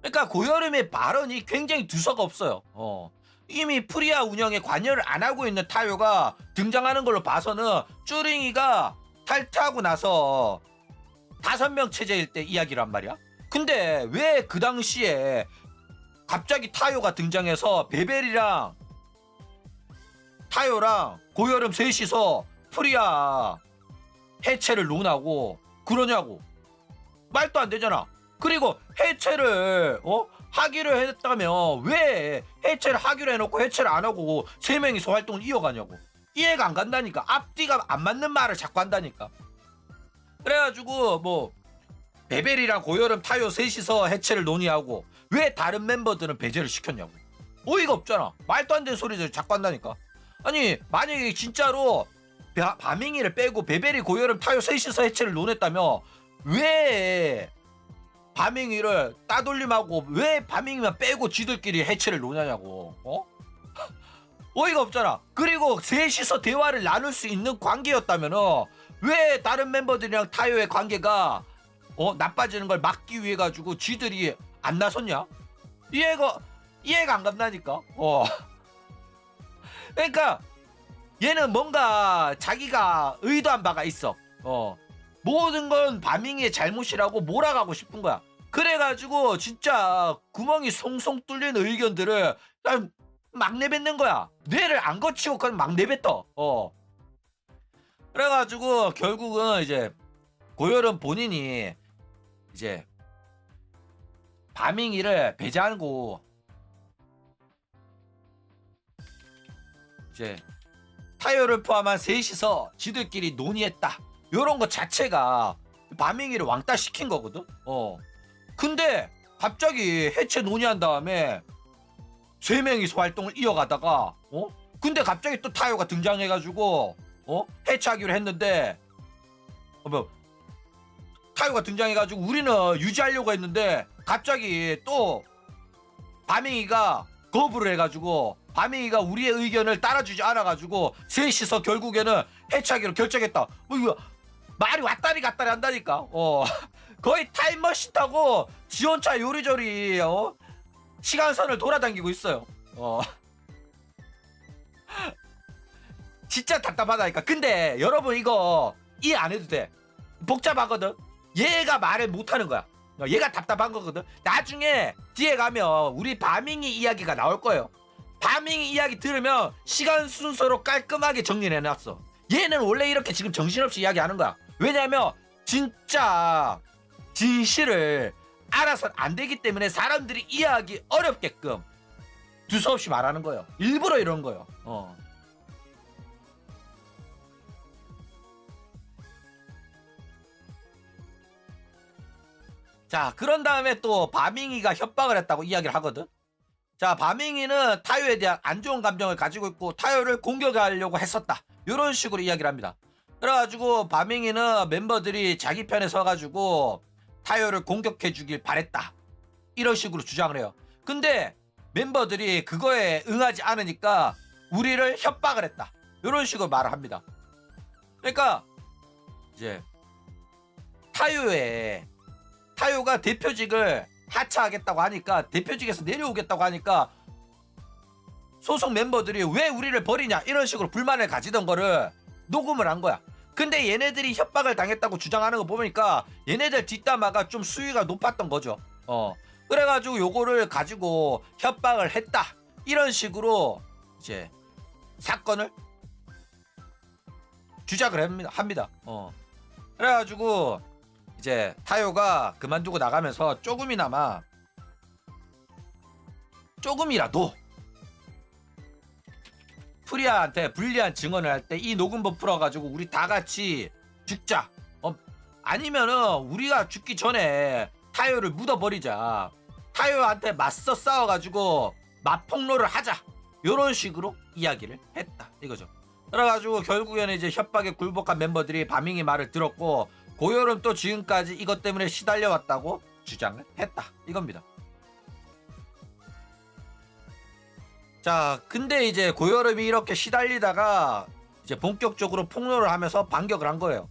그러니까 고여름의 발언이 굉장히 두서가 없어요. 이미 프리아 운영에 관여를 안 하고 있는 타요가 등장하는 걸로 봐서는 쭈링이가 탈퇴하고 나서 5명 체제일 때 이야기란 말이야. 근데 왜 그 당시에 갑자기 타요가 등장해서 베벨이랑 타요랑 고여름 셋이서 프리아 해체를 논하고 그러냐고. 말도 안 되잖아. 그리고 해체를 하기로 했다면 왜 해체를 하기로 해놓고 해체를 안 하고 3명이서 활동을 이어가냐고. 이해가 안 간다니까. 앞뒤가 안 맞는 말을 자꾸 한다니까. 그래가지고 뭐 베벨이랑 고여름 타요 셋이서 해체를 논의하고 왜 다른 멤버들은 배제를 시켰냐고. 어이가 없잖아. 말도 안 되는 소리를 자꾸 한다니까. 아니 만약에 진짜로 바밍이를 빼고 베벨이 고여름 타요 셋이서 해체를 논했다면 왜 바밍이를 따돌림하고 왜 바밍이만 빼고 지들끼리 해체를 논하냐고. 어이가 없잖아. 그리고 셋이서 대화를 나눌 수 있는 관계였다면 왜 다른 멤버들이랑 타요의 관계가 나빠지는 걸 막기 위해 가지고 지들이 안 나섰냐? 이해가 안 간다니까. 그러니까 얘는 뭔가 자기가 의도한 바가 있어. 모든 건 바밍이의 잘못이라고 몰아가고 싶은 거야. 그래가지고 진짜 구멍이 송송 뚫린 의견들을 그냥 막 내뱉는 거야. 뇌를 안 거치고 그냥 막 내뱉어. 그래가지고 결국은 이제 고열은 본인이 이제 바밍이를 배제하고 이제 타요를 포함한 셋이서 지들끼리 논의했다. 요런 거 자체가 바밍이를 왕따 시킨 거거든. 근데 갑자기 해체 논의한 다음에 세 명이서 활동을 이어가다가 근데 갑자기 또 타요가 등장해가지고 해체하기로 했는데 뭐 타요가 등장해가지고 우리는 유지하려고 했는데 갑자기 또 바밍이가 거부를 해가지고 바밍이가 우리의 의견을 따라주지 않아가지고 셋이서 결국에는 해체하기로 결정했다. 이거 말이 왔다리 갔다리 한다니까. 거의 타임머신 타고 지원차 요리조리 시간선을 돌아다니고 있어요. 진짜 답답하다니까. 근데 여러분 이거 이해 안 해도 돼. 복잡하거든. 얘가 말을 못하는 거야. 얘가 답답한 거거든. 나중에 뒤에 가면 우리 바밍이 이야기가 나올 거예요. 바밍이 이야기 들으면 시간 순서로 깔끔하게 정리를 해놨어. 얘는 원래 이렇게 지금 정신없이 이야기하는 거야. 왜냐면 진짜 진실을 알아서는 안 되기 때문에 사람들이 이해하기 어렵게끔 두서없이 말하는 거예요. 일부러 이런 거예요. 자, 그런 다음에 또 바밍이가 협박을 했다고 이야기를 하거든. 자, 바밍이는 타요에 대한 안 좋은 감정을 가지고 있고 타요를 공격하려고 했었다. 이런 식으로 이야기를 합니다. 그래가지고 바밍이는 멤버들이 자기 편에 서가지고 타요를 공격해 주길 바랬다. 이런 식으로 주장을 해요. 근데 멤버들이 그거에 응하지 않으니까 우리를 협박을 했다. 이런 식으로 말을 합니다. 그러니까 이제 타요가 대표직을 하차하겠다고 하니까 대표직에서 내려오겠다고 하니까 소속 멤버들이 왜 우리를 버리냐 이런 식으로 불만을 가지던 거를 녹음을 한 거야. 근데 얘네들이 협박을 당했다고 주장하는 거 보니까 얘네들 뒷담화가 좀 수위가 높았던 거죠. 그래가지고 요거를 가지고 협박을 했다 이런 식으로 이제 사건을 주작을 합니다. 그래가지고 이제 타요가 그만두고 나가면서 조금이라도 프리아한테 불리한 증언을 할 때 이 녹음본 풀어가지고 우리 다 같이 죽자. 아니면은 우리가 죽기 전에 타요를 묻어버리자. 타요한테 맞서 싸워가지고 맞폭로를 하자. 요런 식으로 이야기를 했다. 이거죠. 그래가지고 결국에는 이제 협박에 굴복한 멤버들이 바밍이 말을 들었고 고요름 또 지금까지 이것 때문에 시달려왔다고 주장을 했다. 이겁니다. 자, 근데 이제 고여름이 이렇게 시달리다가 이제 본격적으로 폭로를 하면서 반격을 한 거예요.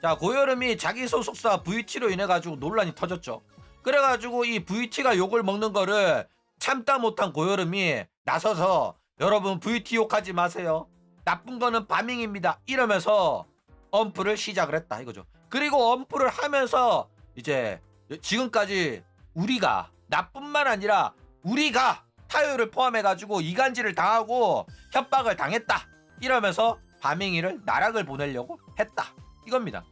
자, 고여름이 자기 소속사 VT로 인해 가지고 논란이 터졌죠. 그래가지고 이 VT가 욕을 먹는 거를 참다 못한 고여름이 나서서 여러분 VT 욕하지 마세요. 나쁜 거는 바밍입니다. 이러면서 엄프를 시작을 했다 이거죠. 그리고 엄프를 하면서 이제 지금까지 우리가 나뿐만 아니라 우리가 타요를 포함해가지고 이간질을 당하고 협박을 당했다 이러면서 바밍이를 나락을 보내려고 했다 이겁니다.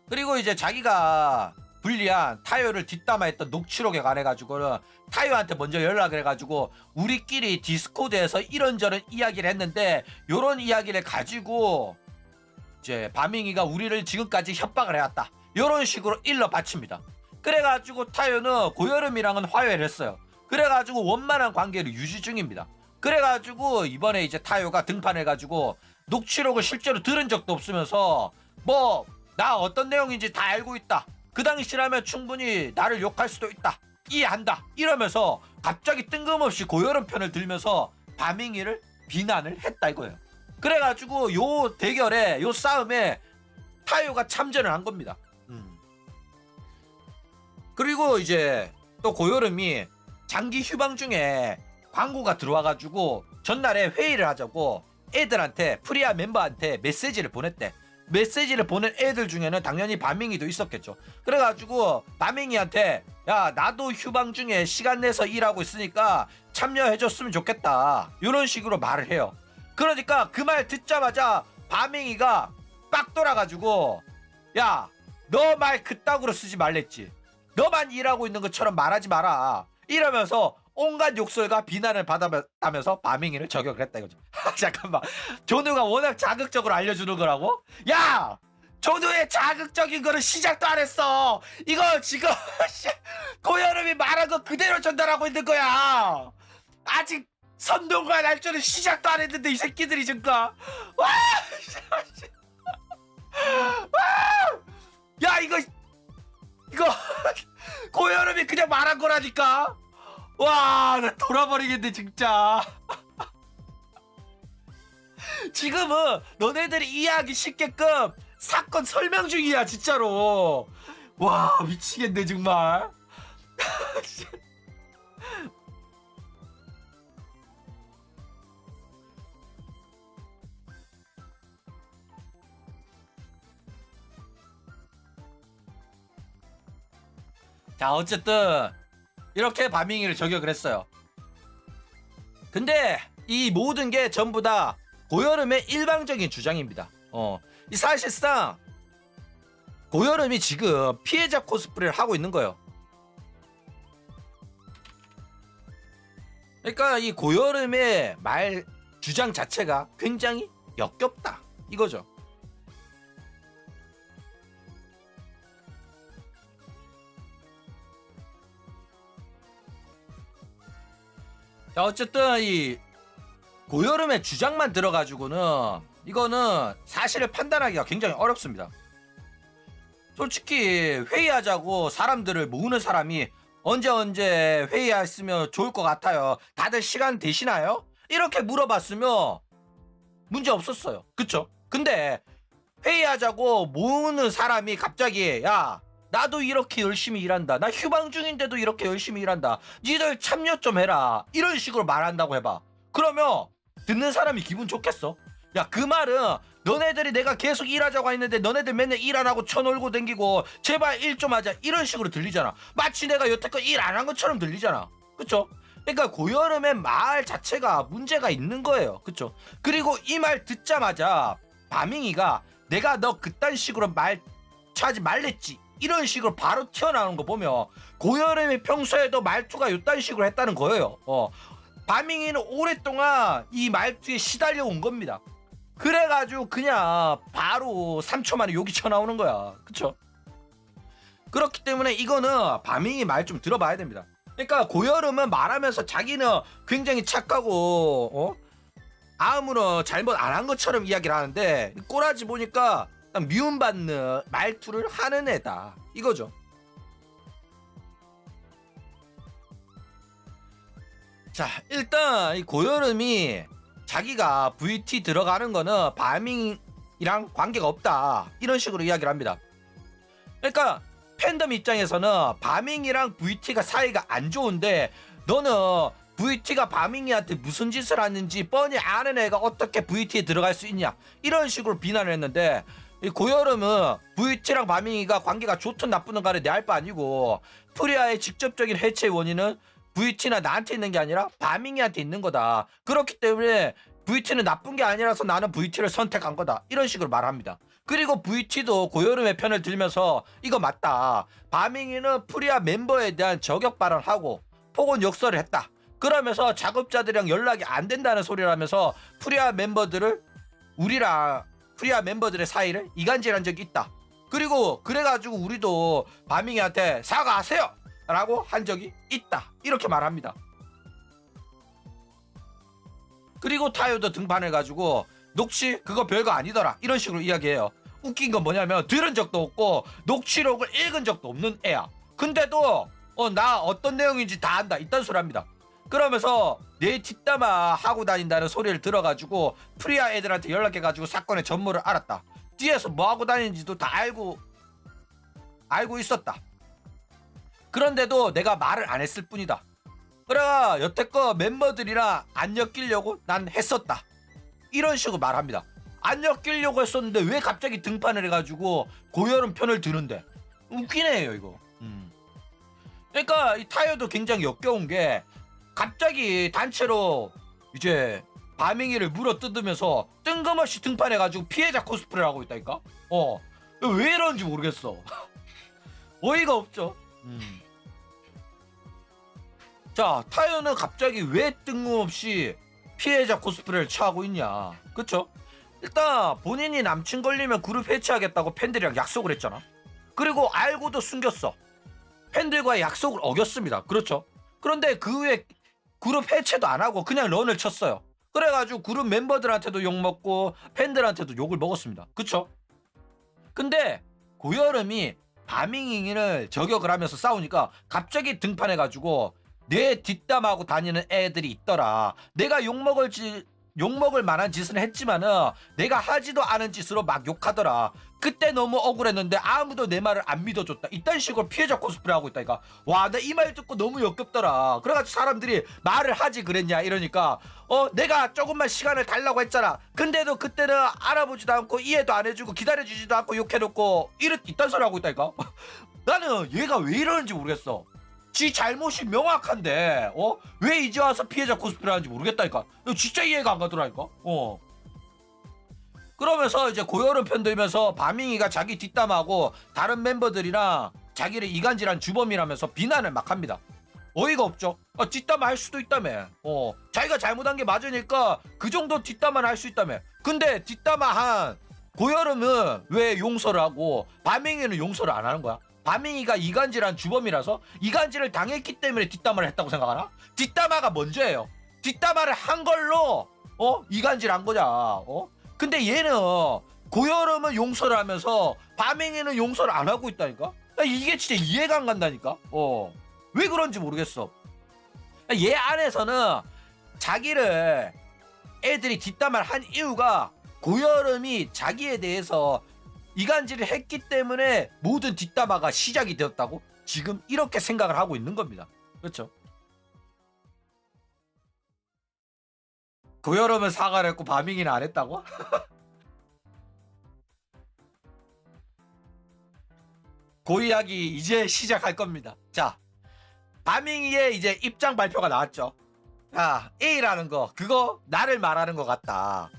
그리고 이제 자기가 불리한 타요를 뒷담화했던 녹취록에 관해가지고는 타요한테 먼저 연락을 해가지고 우리끼리 디스코드에서 이런저런 이야기를 했는데 요런 이야기를 가지고 이제 바밍이가 우리를 지금까지 협박을 해왔다 요런 식으로 일러 바칩니다. 그래가지고 타요는 고여름이랑은 화해를 했어요. 그래가지고 원만한 관계를 유지 중입니다. 그래가지고 이번에 이제 타요가 등판해가지고 녹취록을 실제로 들은 적도 없으면서 뭐 나 어떤 내용인지 다 알고 있다. 그 당시라면 충분히 나를 욕할 수도 있다. 이해한다. 이러면서 갑자기 뜬금없이 고여름 편을 들면서 바밍이를 비난을 했다 이거예요. 그래가지고 요 대결에 요 싸움에 타요가 참전을 한 겁니다. 그리고 이제 또 고여름이 장기 휴방 중에 광고가 들어와가지고 전날에 회의를 하자고 애들한테 프리아 멤버한테 메시지를 보냈대. 메시지를 보낸 애들 중에는 당연히 밤밍이도 있었겠죠. 그래가지고 밤밍이한테 야 나도 휴방 중에 시간 내서 일하고 있으니까 참여해줬으면 좋겠다 이런 식으로 말을 해요. 그러니까 그 말 듣자마자 밤밍이가 빡 돌아가지고 야 너 말 그따구로 쓰지 말랬지, 너만 일하고 있는 것처럼 말하지 마라 이러면서 온갖 욕설과 비난을 받아면서 밤밍이를 저격을 했다 이거죠. 잠깐만, 조누가 워낙 자극적으로 알려주는 거라고? 야! 조누의 자극적인 거를 시작도 안 했어. 이거 지금 고여름이 말한 거 그대로 전달하고 있는 거야. 아직 선동과 날조는 시작도 안 했는데 이 새끼들이 지금 와! 야 이거 고여름이 그냥 말한 거라니까. 와, 나 돌아버리겠네 진짜. 지금은 너네들이 이해하기 쉽게끔 사건 설명 중이야 진짜로. 와 미치겠네 정말. 자 어쨌든 이렇게 밤밍이를 저격을 했어요. 근데 이 모든 게 전부 다 고여름의 일방적인 주장입니다. 이 사실상 고여름이 지금 피해자 코스프레를 하고 있는 거예요. 그러니까 이 고여름의 말 주장 자체가 굉장히 역겹다 이거죠. 자 어쨌든 이 고여름의 주장만 들어가지고는 이거는 사실을 판단하기가 굉장히 어렵습니다. 솔직히 회의하자고 사람들을 모으는 사람이 언제 회의했으면 좋을 것 같아요, 다들 시간 되시나요? 이렇게 물어봤으면 문제 없었어요. 그쵸? 근데 회의하자고 모으는 사람이 갑자기 야 나도 이렇게 열심히 일한다, 나 휴방 중인데도 이렇게 열심히 일한다, 니들 참여 좀 해라 이런 식으로 말한다고 해봐. 그러면 듣는 사람이 기분 좋겠어? 야 그 말은 너네들이 내가 계속 일하자고 했는데 너네들 맨날 일 안 하고 쳐놀고 댕기고 제발 일 좀 하자 이런 식으로 들리잖아. 마치 내가 여태껏 일 안 한 것처럼 들리잖아. 그쵸? 그러니까 고여름의 말 자체가 문제가 있는 거예요. 그쵸? 그리고 이 말 듣자마자 밤잉이가 내가 너 그딴 식으로 말 하지 말랬지 이런 식으로 바로 튀어나오는 거 보면 고여름이 평소에도 말투가 이딴 식으로 했다는 거예요. 밤잉이는 오랫동안 이 말투에 시달려 온 겁니다. 그래가지고 그냥 바로 3초 만에 욕이 쳐나오는 거야. 그쵸? 그렇기 때문에 이거는 밤잉이 말 좀 들어봐야 됩니다. 그러니까 고여름은 말하면서 자기는 굉장히 착하고 아무런 잘못 안 한 것처럼 이야기를 하는데 꼬라지 보니까 미움받는 말투를 하는 애다 이거죠. 자 일단 이 고여름이 자기가 VT 들어가는 거는 밤잉이랑 관계가 없다 이런 식으로 이야기를 합니다. 그러니까 팬덤 입장에서는 밤잉이랑 VT가 사이가 안 좋은데 너는 VT가 밤잉이한테 무슨 짓을 하는지 뻔히 아는 애가 어떻게 VT에 들어갈 수 있냐 이런 식으로 비난을 했는데 이 고여름은 VT랑 밤잉이가 관계가 좋든 나쁘든 간에 내 알 바 아니고 프리아의 직접적인 해체의 원인은 VT나 나한테 있는 게 아니라 밤잉이한테 있는 거다. 그렇기 때문에 VT는 나쁜 게 아니라서 나는 VT를 선택한 거다 이런 식으로 말합니다. 그리고 VT도 고여름의 편을 들면서 이거 맞다, 밤잉이는 프리아 멤버에 대한 저격 발언을 하고 폭언 욕설을 했다 그러면서 작업자들이랑 연락이 안 된다는 소리를 하면서 프리아 멤버들을 우리랑 프리아 멤버들의 사이를 이간질한 적이 있다. 그리고 그래가지고 우리도 밤잉이한테 사과하세요 라고 한 적이 있다 이렇게 말합니다. 그리고 타요도 등판해가지고 녹취 그거 별거 아니더라 이런 식으로 이야기해요. 웃긴 건 뭐냐면 들은 적도 없고 녹취록을 읽은 적도 없는 애야. 근데도 나 어떤 내용인지 다 안다 이딴 소리 합니다. 그러면서 내 뒷담화 하고 다닌다는 소리를 들어가지고 프리아 애들한테 연락해가지고 사건의 전모를 알았다. 뒤에서 뭐 하고 다니는지도 다 알고 있었다. 그런데도 내가 말을 안 했을 뿐이다. 그래 여태껏 멤버들이랑 안 엮이려고 난 했었다 이런 식으로 말합니다. 안 엮이려고 했었는데 왜 갑자기 등판을 해가지고 고여름 편을 드는데 웃기네요 이거. 그러니까 이 타이어도 굉장히 역겨운 게 갑자기 단체로 이제 바밍이를 물어 뜯으면서 뜬금없이 등판해가지고 피해자 코스프레를 하고 있다니까. 왜 이러는지 모르겠어. 어이가 없죠. 자, 타이어는 갑자기 왜 뜬금없이 피해자 코스프레를 취하고 있냐. 그쵸? 일단 본인이 남친 걸리면 그룹 해체하겠다고 팬들이랑 약속을 했잖아. 그리고 알고도 숨겼어. 팬들과의 약속을 어겼습니다. 그렇죠? 그런데 그 후에 그룹 해체도 안 하고 그냥 런을 쳤어요. 그래가지고 그룹 멤버들한테도 욕먹고 팬들한테도 욕을 먹었습니다. 그쵸? 근데 고여름이 바밍이를 저격을 하면서 싸우니까 갑자기 등판해가지고 내 뒷담하고 다니는 애들이 있더라. 내가 욕먹을 만한 짓을 했지만은 내가 하지도 않은 짓으로 막 욕하더라. 그때 너무 억울했는데 아무도 내 말을 안 믿어줬다. 이딴 식으로 피해자 코스프레 하고 있다니까. 와, 나 이 말 듣고 너무 역겹더라. 그래가지고 사람들이 말을 하지 그랬냐 이러니까 내가 조금만 시간을 달라고 했잖아. 근데도 그때는 알아보지도 않고 이해도 안 해주고 기다려주지도 않고 욕해놓고 이딴 소리 하고 있다니까. 나는 얘가 왜 이러는지 모르겠어. 지 잘못이 명확한데 왜 이제 와서 피해자 코스프레 하는지 모르겠다니까. 진짜 이해가 안 가더라니까. 그러면서 이제 고여름 편 들면서 바밍이가 자기 뒷담하고 다른 멤버들이랑 자기를 이간질한 주범이라면서 비난을 막 합니다. 어이가 없죠. 뒷담화 할 수도 있다며. 자기가 잘못한 게 맞으니까 그 정도 뒷담화는 할 수 있다며. 근데 뒷담화한 고여름은 왜 용서를 하고 바밍이는 용서를 안 하는 거야? 바밍이가 이간질한 주범이라서 이간질을 당했기 때문에 뒷담화를 했다고 생각하나? 뒷담화가 먼저예요. 뒷담화를 한 걸로 이간질한 거냐. 근데 얘는 고여름은 용서를 하면서 바밍이는 용서를 안 하고 있다니까. 이게 진짜 이해가 안 간다니까. 왜 그런지 모르겠어. 얘 안에서는 자기를 애들이 뒷담화를 한 이유가 고여름이 자기에 대해서 이간질을 했기 때문에 모든 뒷담화가 시작이 되었다고 지금 이렇게 생각을 하고 있는 겁니다. 그렇죠? 고여름은 사과를 했고 바밍이는 안 했다고? 그 이야기 이제 시작할 겁니다. 자, 바밍이의 이제 입장 발표가 나왔죠. 야, A라는 거 그거 나를 말하는 것 같다.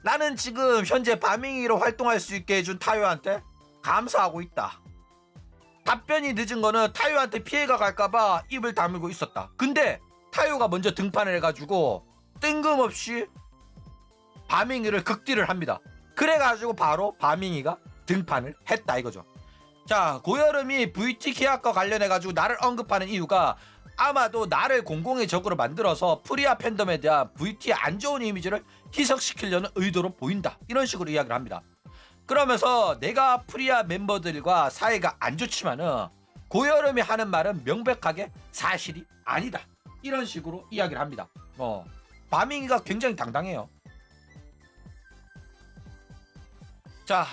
나는 지금 현재 바밍이로 활동할 수 있게 해준 타요한테 감사하고 있다. 답변이 늦은 거는 타요한테 피해가 갈까봐 입을 다물고 있었다. 근데 타요가 먼저 등판을 해가지고 뜬금없이 바밍이를 극딜을 합니다. 그래가지고 바로 바밍이가 등판을 했다 이거죠. 자, 고여름이 VT 계약과 관련해가지고 나를 언급하는 이유가 아마도 나를 공공의 적으로 만들어서 프리아 팬덤에 대한 VT의 안 좋은 이미지를 희석시키려는 의도로 보인다. 이런 식으로 이야기를 합니다. 그러면서 내가 프리아 멤버들과 사이가 안 좋지만은 고여름이 하는 말은 명백하게 사실이 아니다. 이런 식으로 이야기를 합니다. 바밍이가 굉장히 당당해요. 자,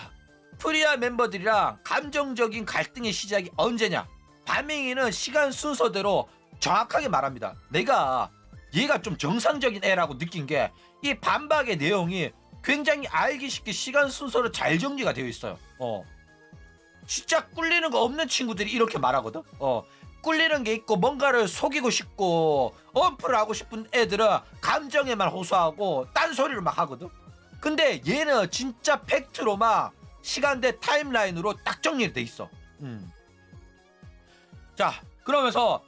프리아 멤버들이랑 감정적인 갈등의 시작이 언제냐? 바밍이는 시간 순서대로 정확하게 말합니다. 내가 얘가 좀 정상적인 애라고 느낀 게 이 반박의 내용이 굉장히 알기 쉽게 시간 순서로 잘 정리가 되어 있어요. 진짜 꿀리는 거 없는 친구들이 이렇게 말하거든. 꿀리는 게 있고 뭔가를 속이고 싶고 엄프를 하고 싶은 애들은 감정에만 호소하고 딴소리를 막 하거든. 근데 얘는 진짜 팩트로 막 시간대 타임라인으로 딱 정리돼 있어. 자, 그러면서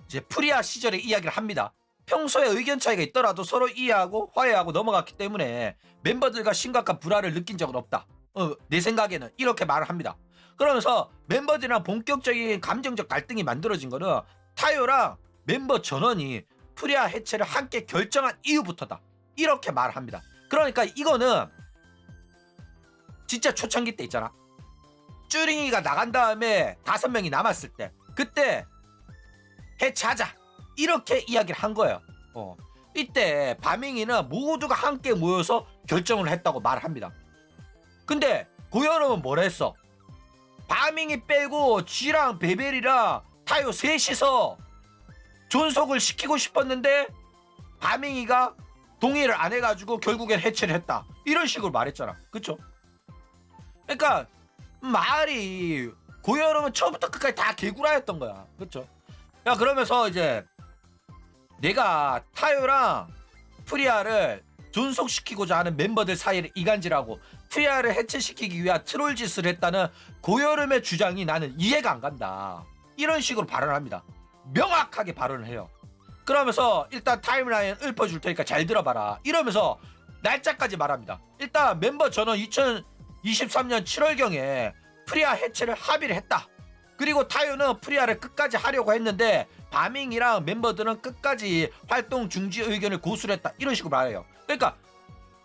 이제 프리아 시절의 이야기를 합니다. 평소에 의견 차이가 있더라도 서로 이해하고 화해하고 넘어갔기 때문에 멤버들과 심각한 불화를 느낀 적은 없다. 내 생각에는 이렇게 말을 합니다. 그러면서 멤버들이랑 본격적인 감정적 갈등이 만들어진 거는 타요랑 멤버 전원이 프리아 해체를 함께 결정한 이후부터다. 이렇게 말을 합니다. 그러니까 이거는 진짜 초창기 때 있잖아. 쭈링이가 나간 다음에 5명이 남았을 때 그때 해체하자 이렇게 이야기를 한 거예요. 이때 바밍이는 모두가 함께 모여서 결정을 했다고 말을 합니다. 근데 고여름은 뭐라 했어? 바밍이 빼고 쥐랑 베벨이랑 타요 셋이서 존속을 시키고 싶었는데 바밍이가 동의를 안 해가지고 결국엔 해체를 했다. 이런 식으로 말했잖아. 그쵸? 그러니까 말이 고여름은 처음부터 끝까지 다 개구라였던 거야. 그쵸? 야, 그러면서 이제 내가 타요랑 프리아를 존속시키고자 하는 멤버들 사이를 이간질하고 프리아를 해체시키기 위한 트롤 짓을 했다는 고여름의 주장이 나는 이해가 안 간다. 이런 식으로 발언을 합니다. 명확하게 발언을 해요. 그러면서 일단 타임라인 읊어줄 테니까 잘 들어봐라. 이러면서 날짜까지 말합니다. 일단 멤버 전원 2023년 7월경에 프리아 해체를 합의를 했다. 그리고 타요는 프리아를 끝까지 하려고 했는데 바밍이랑 멤버들은 끝까지 활동 중지 의견을 고수를 했다. 이런 식으로 말해요. 그러니까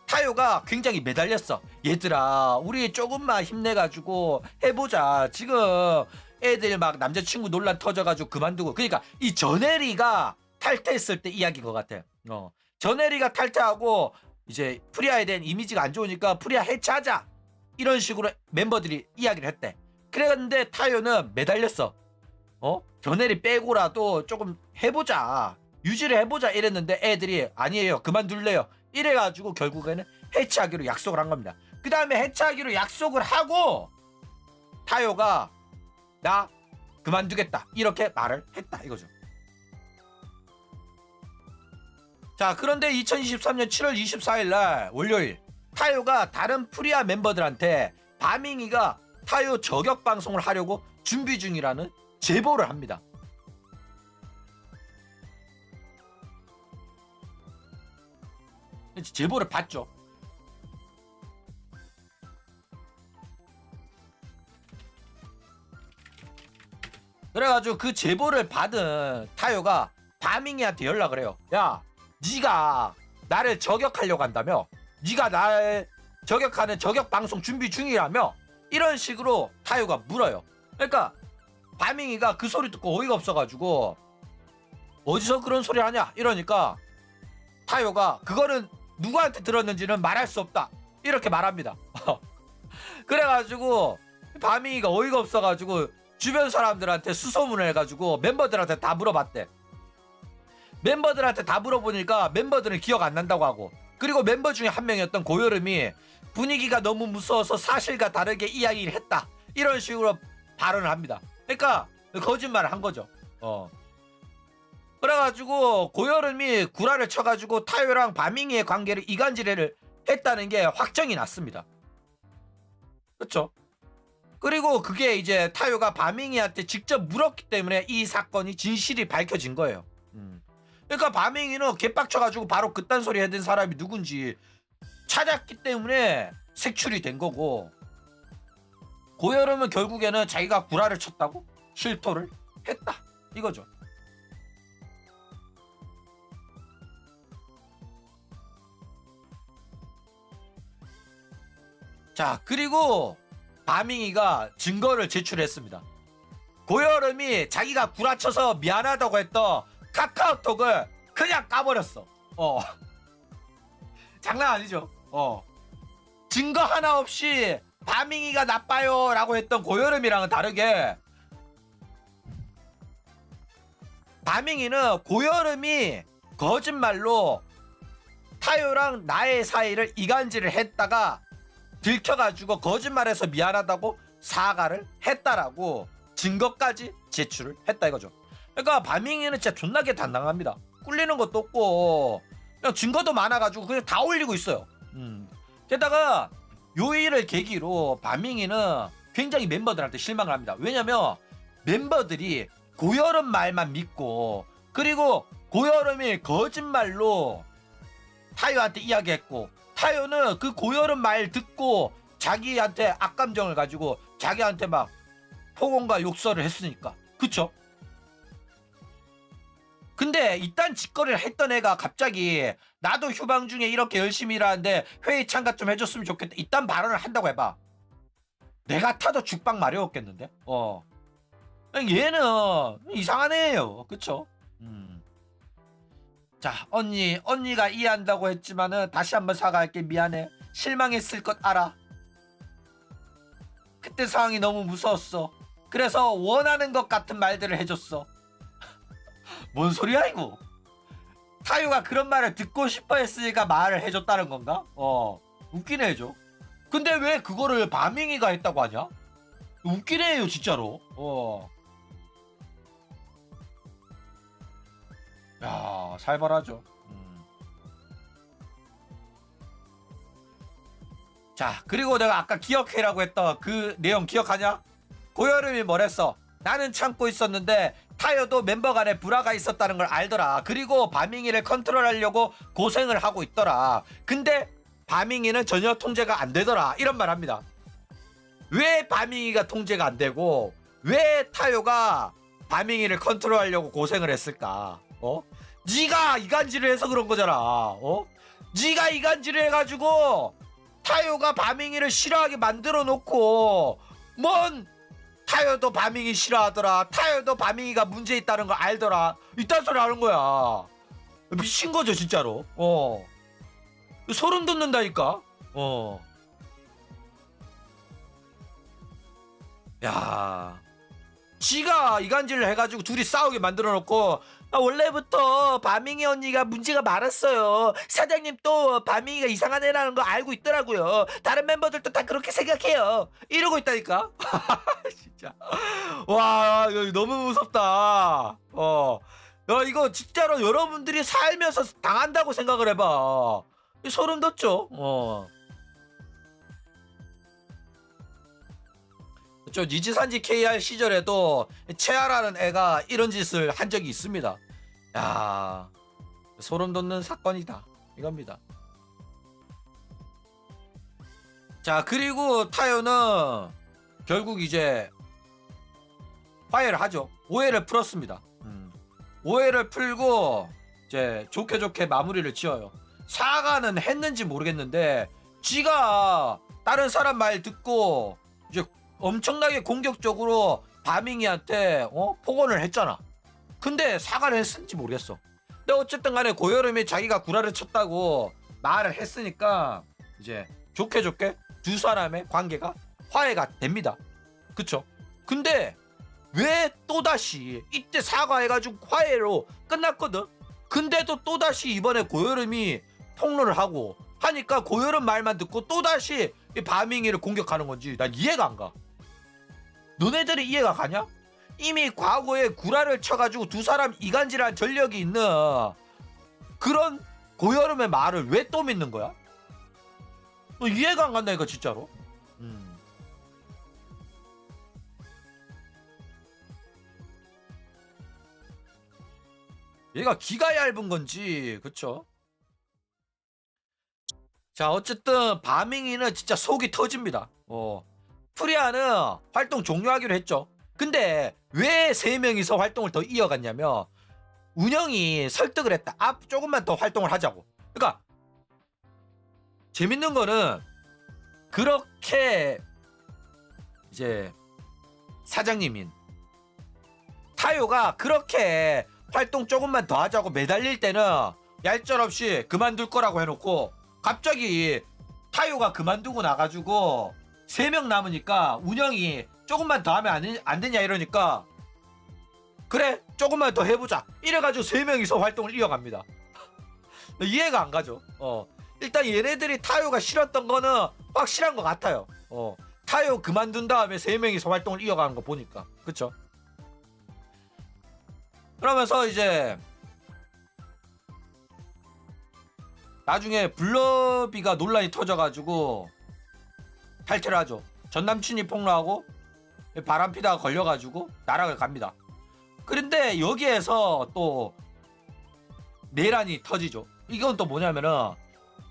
타요가 굉장히 매달렸어. 얘들아, 우리 조금만 힘내가지고 해보자. 지금 애들 막 남자친구 논란 터져가지고 그만두고. 그러니까 이 전혜리가 탈퇴했을 때 이야기인 것 같아. 전혜리가 탈퇴하고 이제 프리아에 대한 이미지가 안 좋으니까 프리아 해체하자. 이런 식으로 멤버들이 이야기를 했대. 그랬는데 타요는 매달렸어. 전혜리 빼고라도 조금 해보자. 유지를 해보자 이랬는데 애들이 아니에요. 그만둘래요. 이래가지고 결국에는 해체하기로 약속을 한 겁니다. 그 다음에 해체하기로 약속을 하고 타요가 나 그만두겠다. 이렇게 말을 했다 이거죠. 자, 그런데 2023년 7월 24일 날 월요일 타요가 다른 프리아 멤버들한테 바밍이가 타요 저격 방송을 하려고 준비 중이라는 제보를 합니다. 제보를 받죠. 그래가지고 그 제보를 받은 타요가 바밍이한테 연락을 해요. 야, 네가 나를 저격하려고 한다며? 네가 날 저격하는 저격 방송 준비 중이라며? 이런 식으로 타요가 물어요. 그러니까 바밍이가 그 소리 듣고 어이가 없어가지고 어디서 그런 소리 하냐 이러니까 타요가 그거는 누구한테 들었는지는 말할 수 없다 이렇게 말합니다. 그래가지고 바밍이가 어이가 없어가지고 주변 사람들한테 수소문을 해가지고 멤버들한테 다 물어봤대. 멤버들한테 다 물어보니까 멤버들은 기억 안 난다고 하고, 그리고 멤버 중에 한 명이었던 고여름이 분위기가 너무 무서워서 사실과 다르게 이야기를 했다 이런 식으로 발언을 합니다. 그러니까 거짓말을 한 거죠. 그래가지고 고여름이 구라를 쳐가지고 타요랑 바밍이의 관계를 이간질을 했다는 게 확정이 났습니다. 그쵸? 그리고 그게 이제 타요가 바밍이한테 직접 물었기 때문에 이 사건이 진실이 밝혀진 거예요. 그러니까 바밍이는 개빡쳐가지고 바로 그딴 소리 해댄 사람이 누군지 찾았기 때문에 색출이 된 거고, 고여름은 결국에는 자기가 구라를 쳤다고 실토를 했다 이거죠. 자, 그리고 바밍이가 증거를 제출했습니다. 고여름이 자기가 구라쳐서 미안하다고 했던 카카오톡을 그냥 까버렸어. 장난 아니죠. 증거 하나 없이 바밍이가 나빠요 라고 했던 고여름이랑은 다르게 바밍이는 고여름이 거짓말로 타요랑 나의 사이를 이간질을 했다가 들켜가지고 거짓말해서 미안하다고 사과를 했다라고 증거까지 제출을 했다 이거죠. 그러니까 바밍이는 진짜 존나게 단단합니다. 꿀리는 것도 없고 그냥 증거도 많아가지고 그냥 다 올리고 있어요. 게다가 요 일을 계기로 바밍이는 굉장히 멤버들한테 실망을 합니다. 왜냐면 멤버들이 고여름 말만 믿고, 그리고 고여름이 거짓말로 타요한테 이야기했고, 타요는 그 고여름 말 듣고 자기한테 악감정을 가지고 자기한테 막 폭언과 욕설을 했으니까. 그쵸? 근데 이딴 짓거리를 했던 애가 갑자기 나도 휴방 중에 이렇게 열심히 일하는데 회의 참가 좀 해줬으면 좋겠다 이딴 발언을 한다고 해봐. 내가 타도 죽방 마려웠겠는데? 얘는 이상한 애예요. 그쵸? 자, 언니가 이해한다고 했지만은 다시 한번 사과할게. 미안해. 실망했을 것 알아. 그때 상황이 너무 무서웠어. 그래서 원하는 것 같은 말들을 해줬어. 뭔 소리야 이거? 타요가 그런 말을 듣고 싶어 했으니까 말을 해줬다는 건가? 웃기네 해줘. 근데 왜 그거를 바밍이가 했다고 하냐? 웃기네 해요 진짜로. 야 살벌하죠. 자 그리고 내가 아까 기억해라고 했던 그 내용 기억하냐? 고여름이 뭐랬어? 나는 참고 있었는데 타요도 멤버 간에 불화가 있었다는 걸 알더라. 그리고 바밍이를 컨트롤하려고 고생을 하고 있더라. 근데 바밍이는 전혀 통제가 안 되더라. 이런 말 합니다. 왜 바밍이가 통제가 안 되고 왜 타요가 바밍이를 컨트롤하려고 고생을 했을까? 네가 이간질을 해서 그런 거잖아. 네가 이간질을 해가지고 타요가 바밍이를 싫어하게 만들어 놓고 뭔 타요도 바밍이 싫어하더라. 타요도 바밍이가 문제 있다는 거 알더라. 이딴 소리 하는 거야. 미친 거죠 진짜로. 소름 돋는다니까. 야, 지가 이간질을 해가지고 둘이 싸우게 만들어 놓고 원래부터 바밍이 언니가 문제가 많았어요. 사장님 또 바밍이가 이상한 애라는 거 알고 있더라고요. 다른 멤버들도 다 그렇게 생각해요. 이러고 있다니까. 진짜. 와, 이거 너무 무섭다. 이거 진짜로 여러분들이 살면서 당한다고 생각을 해봐. 소름 돋죠. 저 니지산지 KR 시절에도 채아라는 애가 이런 짓을 한 적이 있습니다. 야, 소름 돋는 사건이다 이겁니다. 자 그리고 타요는 결국 이제 화해를 하죠. 오해를 풀었습니다. 오해를 풀고 이제 좋게 좋게 마무리를 지어요. 사과는 했는지 모르겠는데 지가 다른 사람 말 듣고 이제 엄청나게 공격적으로 바밍이한테 폭언을 했잖아. 근데 사과를 했는지 모르겠어. 근데 어쨌든 간에 고여름이 자기가 구라를 쳤다고 말을 했으니까 이제 좋게 좋게 두 사람의 관계가 화해가 됩니다. 그쵸? 근데 왜 또다시 이때 사과해가지고 화해로 끝났거든? 근데도 또다시 이번에 고여름이 폭로를 하고 하니까 고여름 말만 듣고 또다시 이 바밍이를 공격하는 건지 난 이해가 안 가. 너네들이 이해가 가냐? 이미 과거에 구라를 쳐가지고 두 사람 이간질한 전력이 있는 그런 고여름의 말을 왜 또 믿는 거야? 너 이해가 안 간다니까 진짜로. 얘가 기가 얇은 건지 그쵸? 자 어쨌든 바밍이는 진짜 속이 터집니다. 프리아는 활동 종료하기로 했죠. 근데 왜 3명이서 활동을 더 이어갔냐면 운영이 설득을 했다. 조금만 더 활동을 하자고. 그러니까 재밌는 거는 그렇게 이제 사장님인 타요가 그렇게 활동 조금만 더 하자고 매달릴 때는 얄짤없이 그만둘 거라고 해놓고 갑자기 타요가 그만두고 나가지고 3명 남으니까 운영이 조금만 더 하면 안 되냐 이러니까 그래 조금만 더 해보자 이래가지고 3명이서 활동을 이어갑니다. 이해가 안 가죠. 일단 얘네들이 타요가 싫었던 거는 확실한 것 같아요. 타요 그만둔 다음에 3명이서 활동을 이어가는 거 보니까 그쵸? 그러면서 이제 나중에 블러비가 논란이 터져가지고 탈퇴를 하죠. 전남친이 폭로하고 바람피다가 걸려가지고 나락을 갑니다. 그런데 여기에서 또 내란이 터지죠. 이건 또 뭐냐면은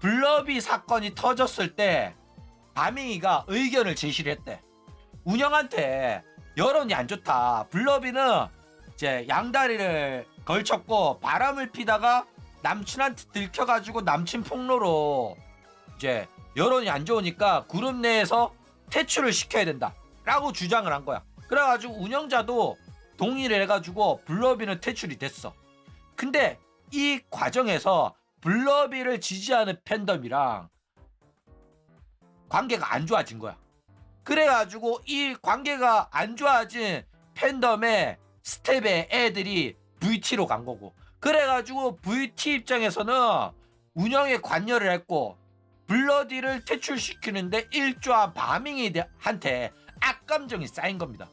블러비 사건이 터졌을 때 바밍이가 의견을 제시를 했대. 운영한테 여론이 안 좋다. 블러비는 이제 양다리를 걸쳤고 바람을 피다가 남친한테 들켜가지고 남친 폭로로 이제 여론이 안 좋으니까 그룹 내에서 퇴출을 시켜야 된다 라고 주장을 한 거야. 그래가지고 운영자도 동의를 해가지고 블러비는 퇴출이 됐어. 근데 이 과정에서 블러비를 지지하는 팬덤이랑 관계가 안 좋아진 거야. 그래가지고 이 관계가 안 좋아진 팬덤의 스텝의 애들이 VT로 간 거고 그래가지고 VT 입장에서는 운영에 관여를 했고 블러디를 퇴출시키는데 일조한 바밍이한테 악감정이 쌓인 겁니다.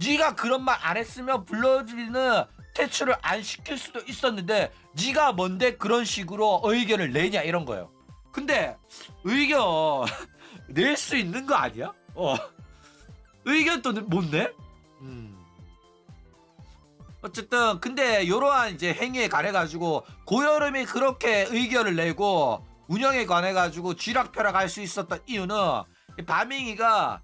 네가 그런 말 안 했으면 블러디는 퇴출을 안 시킬 수도 있었는데 네가 뭔데 그런 식으로 의견을 내냐 이런 거예요. 근데 의견 낼 수 있는 거 아니야? 의견 또 못 내? 어쨌든 근데 이러한 이제 행위에 관해가지고 고여름이 그렇게 의견을 내고 운영에 관해가지고 쥐락펴락할 수 있었던 이유는 바밍이가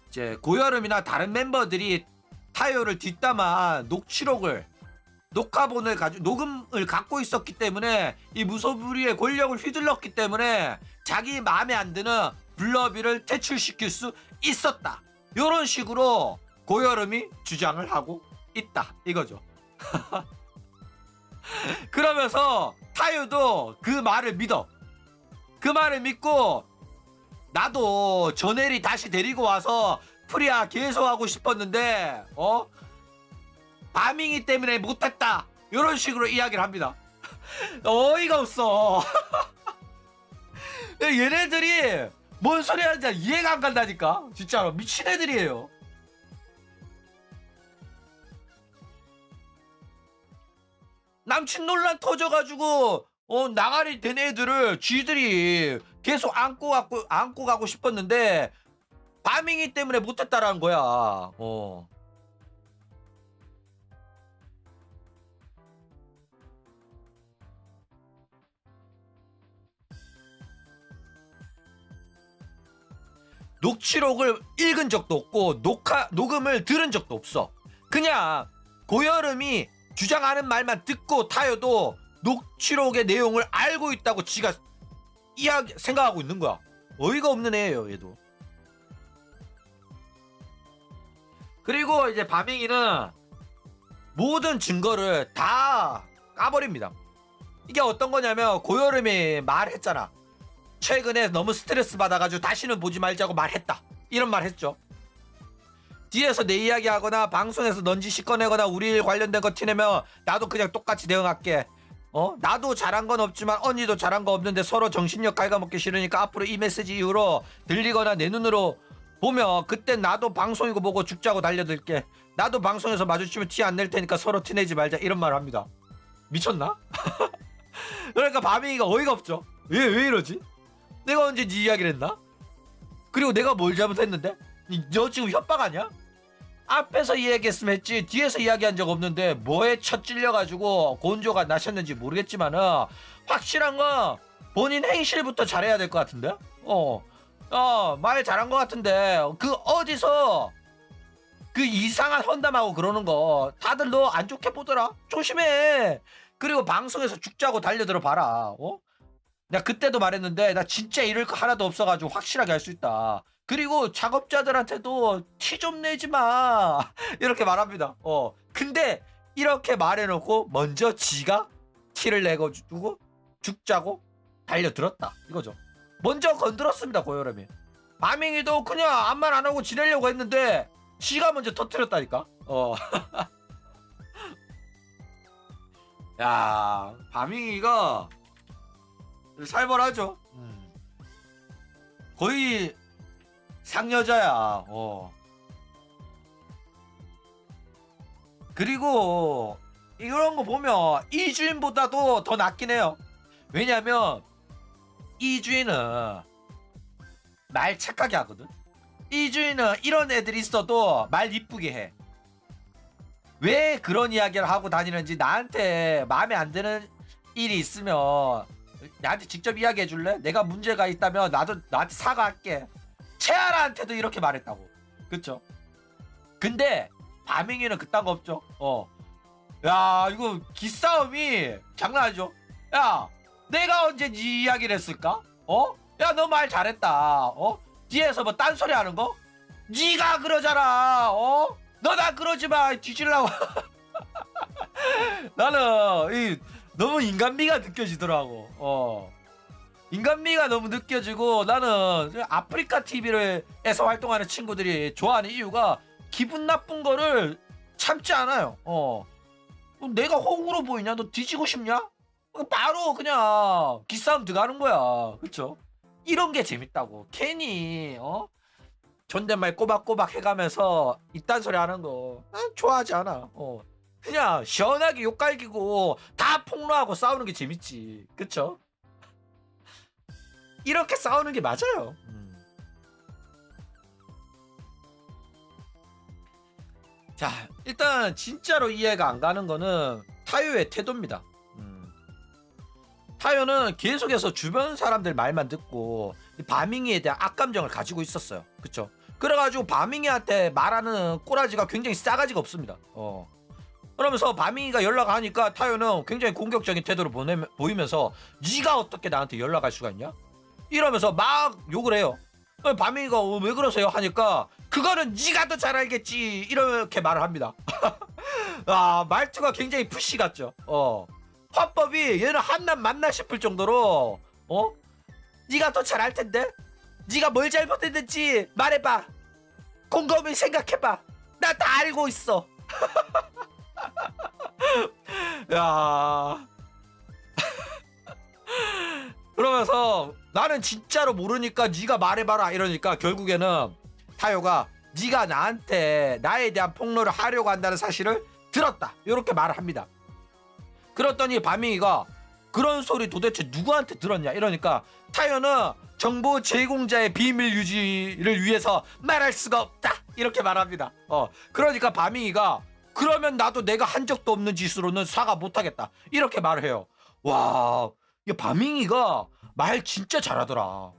이제 고여름이나 다른 멤버들이 타요를 뒷담화 녹화본을 가지고 녹음을 갖고 있었기 때문에 이 무소불위의 권력을 휘둘렀기 때문에 자기 마음에 안 드는 블러비를 퇴출시킬 수 있었다. 이런 식으로 고여름이 주장을 하고 있다 이거죠. 그러면서 타요도 그 말을 믿어. 그 말을 믿고 나도 전혜리 다시 데리고 와서 프리아 계속 하고 싶었는데 바밍이 때문에 못했다 이런 식으로 이야기를 합니다. 어이가 없어. 얘네들이 뭔 소리 하는지 이해가 안 간다니까. 진짜로 미친 애들이에요. 남친 논란 터져가지고 나가리 된 애들을 쥐들이 계속 안고 가고 싶었는데 바밍이 때문에 못했다라는 거야. 녹취록을 읽은 적도 없고 녹음을 들은 적도 없어. 그냥 고여름이 주장하는 말만 듣고 타요도 녹취록의 내용을 알고 있다고 지가 생각하고 있는 거야. 어이가 없는 애예요 얘도. 그리고 이제 바밍이는 모든 증거를 다 까버립니다. 이게 어떤 거냐면 고여름이 말했잖아. 최근에 너무 스트레스 받아가지고 다시는 보지 말자고 말했다. 이런 말 했죠. 뒤에서 내 이야기 하거나 방송에서 넌지시 꺼내거나 우리 일 관련된 거 티내면 나도 그냥 똑같이 대응할게. 나도 잘한 건 없지만 언니도 잘한 거 없는데 서로 정신력 갉아먹기 싫으니까 앞으로 이 메시지 이후로 들리거나 내 눈으로 보면 그땐 나도 방송이고 뭐고 죽자고 달려들게. 나도 방송에서 마주치면 티 안 낼 테니까 서로 티내지 말자. 이런 말을 합니다. 미쳤나? 그러니까 바밍이가 어이가 없죠. 왜 이러지? 내가 언제 네 이야기를 했나? 그리고 내가 뭘 잘못했는데? 너 지금 협박 아니야? 앞에서 이야기했으면 했지 뒤에서 이야기한 적 없는데 뭐에 첫 찔려가지고 곤조가 나셨는지 모르겠지만은 확실한 건 본인 행실부터 잘해야 될 것 같은데? 말 잘한 것 같은데 그 어디서 그 이상한 헌담하고 그러는 거 다들 너 안 좋게 보더라. 조심해. 그리고 방송에서 죽자고 달려들어 봐라. 내가 그때도 말했는데 나 진짜 이럴 거 하나도 없어가지고 확실하게 할 수 있다. 그리고 작업자들한테도 티 좀 내지 마. 이렇게 말합니다. 근데 이렇게 말해놓고 먼저 지가 티를 내고 죽자고 달려들었다. 이거죠. 먼저 건드렸습니다. 고여름이. 바밍이도 그냥 아무 말 안 하고 지내려고 했는데 지가 먼저 터뜨렸다니까. 야, 바밍이가 살벌하죠. 거의 상여자야. 그리고 이런 거 보면 이주인보다도 더 낫긴 해요. 왜냐면 이주인은 말 착하게 하거든. 이주인은 이런 애들이 있어도 말 이쁘게 해. 왜 그런 이야기를 하고 다니는지 나한테 마음에 안 드는 일이 있으면 나한테 직접 이야기해 줄래? 내가 문제가 있다면 나도 나한테 사과할게. 채아라한테도 이렇게 말했다고. 그쵸? 근데 바밍이는 그딴 거 없죠. 야, 이거 기싸움이 장난 아니죠? 야, 내가 언제 네 이야기를 했을까? 야, 너 말 잘했다. 뒤에서 뭐 딴소리 하는 거? 네가 그러잖아. 너 나 그러지 마. 뒤질라고. 나는 너무 인간미가 느껴지더라고. 인간미가 너무 느껴지고 나는 아프리카 TV에서 활동하는 친구들이 좋아하는 이유가 기분 나쁜 거를 참지 않아요. 내가 호구로 보이냐? 너 뒤지고 싶냐? 바로 그냥 기싸움 들어가는 거야. 그쵸? 이런 게 재밌다고. 괜히 존댓말 꼬박꼬박 해가면서 이딴 소리 하는 거 난 좋아하지 않아. 그냥 시원하게 욕갈기고 다 폭로하고 싸우는 게 재밌지. 그쵸? 이렇게 싸우는 게 맞아요. 자, 일단 진짜로 이해가 안 가는 거는 타요의 태도입니다. 타요는 계속해서 주변 사람들 말만 듣고 이 바밍이에 대한 악감정을 가지고 있었어요. 그쵸? 그래가지고 바밍이한테 말하는 꼬라지가 굉장히 싸가지가 없습니다. 그러면서 바밍이가 연락하니까 타요는 굉장히 공격적인 태도를 보이면서 네가 어떻게 나한테 연락할 수가 있냐? 이러면서 막 욕을 해요. 바밍이가 왜 그러세요? 하니까 그거는 네가 더 잘 알겠지 이렇게 말을 합니다. 아, 말투가 굉장히 푸시 같죠. 화법이 얘는 한낱 맞나 싶을 정도로 네가 더 잘 알 텐데 네가 뭘 잘못했는지 말해봐. 곰곰이 생각해봐. 나 다 알고 있어. 야. 그러면서 나는 진짜로 모르니까 네가 말해봐라 이러니까 결국에는 타요가 네가 나한테 나에 대한 폭로를 하려고 한다는 사실을 들었다 이렇게 말을 합니다. 그랬더니 바밍이가 그런 소리 도대체 누구한테 들었냐 이러니까 타요는 정보 제공자의 비밀 유지를 위해서 말할 수가 없다 이렇게 말합니다. 그러니까 바밍이가 그러면 나도 내가 한 적도 없는 짓으로는 사과 못하겠다 이렇게 말을 해요. 와, 이 바밍이가 말 진짜 잘하더라.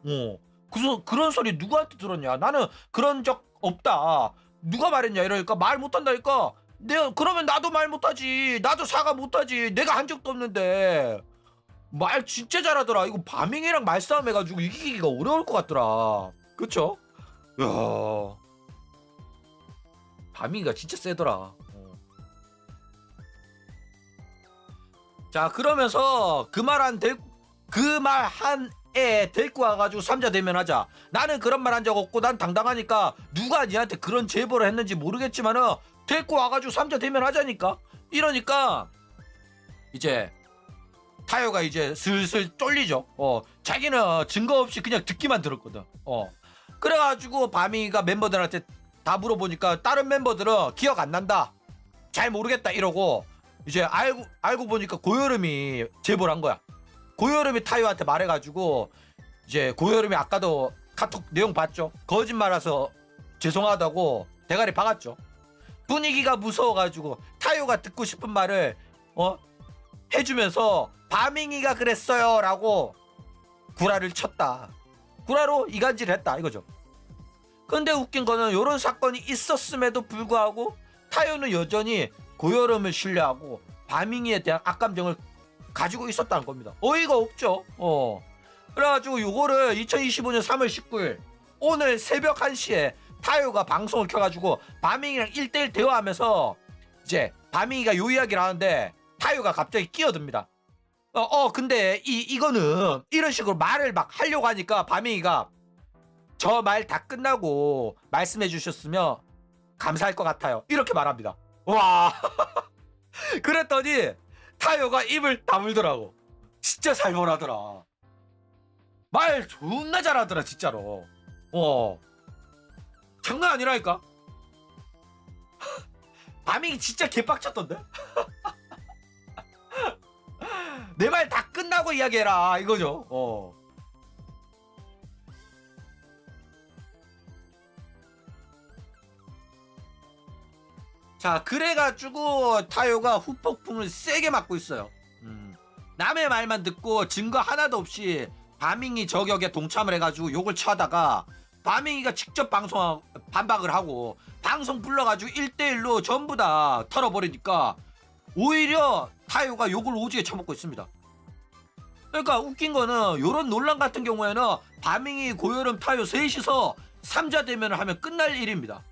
그래서 그런 소리 누구한테 들었냐? 나는 그런 적 없다. 누가 말했냐? 이러니까 말 못한다니까. 내가 그러면 나도 말 못하지. 나도 사과 못하지. 내가 한 적도 없는데. 말 진짜 잘하더라. 이거 바밍이랑 말싸움 해가지고 이기기가 어려울 것 같더라. 그쵸? 야, 바밍이가 진짜 세더라. 자, 그러면서 그 말 한 애 데리고 와가지고 삼자 대면하자. 나는 그런 말 한 적 없고 난 당당하니까 누가 니한테 그런 제보를 했는지 모르겠지만은 데리고 와가지고 삼자 대면하자니까. 이러니까 이제 타요가 이제 슬슬 쫄리죠. 자기는 증거 없이 그냥 듣기만 들었거든. 그래가지고 바밍이가 멤버들한테 다 물어보니까 다른 멤버들은 기억 안 난다. 잘 모르겠다 이러고 이제 알고 보니까 고여름이 제보를 한 거야. 고여름이 타요한테 말해가지고 이제 고여름이 아까도 카톡 내용 봤죠. 거짓말해서 죄송하다고 대가리 박았죠. 분위기가 무서워가지고 타요가 듣고 싶은 말을 해주면서 바밍이가 그랬어요 라고 구라를 쳤다. 구라로 이간질을 했다 이거죠. 근데 웃긴 거는 이런 사건이 있었음에도 불구하고 타요는 여전히 고여름을 신뢰하고 바밍이에 대한 악감정을 가지고 있었다는 겁니다. 어이가 없죠. 그래가지고 요거를 2025년 3월 19일 오늘 새벽 1시에 타요가 방송을 켜가지고 바밍이랑 1대1 대화하면서 이제 바밍이가 요 이야기를 하는데 타요가 갑자기 끼어듭니다. 근데 이거는 이런 식으로 말을 막 하려고 하니까 바밍이가 저 말 다 끝나고 말씀해 주셨으면 감사할 것 같아요 이렇게 말합니다. 와. 그랬더니 타요가 입을 다물더라고. 진짜 살벌하더라. 말 존나 잘하더라 진짜로. 장난 아니라니까. 바밍이 진짜 개빡쳤던데. 내 말 다 끝나고 이야기해라 이거죠. 자, 그래가지고 타요가 후폭풍을 세게 맞고 있어요. 남의 말만 듣고 증거 하나도 없이 바밍이 저격에 동참을 해가지고 욕을 쳐다가 바밍이가 직접 반박을 하고 방송 불러가지고 1대1로 전부 다 털어버리니까 오히려 타요가 욕을 오지게 쳐먹고 있습니다. 그러니까 웃긴 거는 요런 논란 같은 경우에는 바밍이 고여름 타요 셋이서 3자 대면을 하면 끝날 일입니다.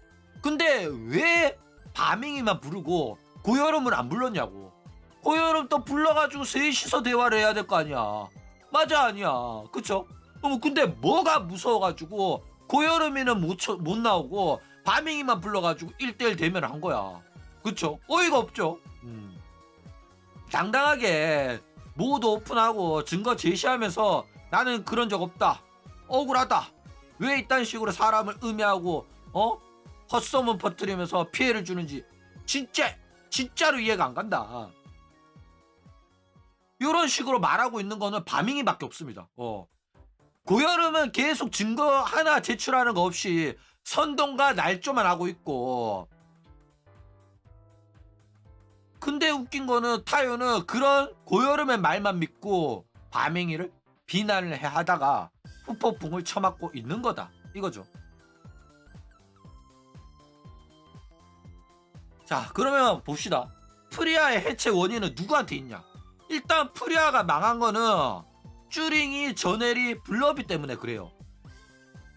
근데 왜 바밍이만 부르고 고여름은 안 불렀냐고. 고여름 또 불러가지고 셋이서 대화를 해야 될 거 아니야. 맞아 아니야. 그쵸? 근데 뭐가 무서워가지고 고여름이는 못 나오고 바밍이만 불러가지고 1대1 대면을 한 거야. 그쵸? 어이가 없죠. 당당하게 모두 오픈하고 증거 제시하면서 나는 그런 적 없다, 억울하다, 왜 이딴 식으로 사람을 음해하고 헛소문 퍼뜨리면서 피해를 주는지 진짜로 이해가 안 간다. 이런 식으로 말하고 있는 거는 밤잉이밖에 없습니다. 고여름은 계속 증거 하나 제출하는 거 없이 선동과 날조만 하고 있고, 근데 웃긴 거는 타요는 그런 고여름의 말만 믿고 밤잉이를 비난을 하다가 후폭풍을 쳐맞고 있는 거다, 이거죠. 자, 그러면 봅시다. 프리아의 해체 원인은 누구한테 있냐? 일단 프리아가 망한 거는 쭈링이, 전혜리, 블러비 때문에 그래요.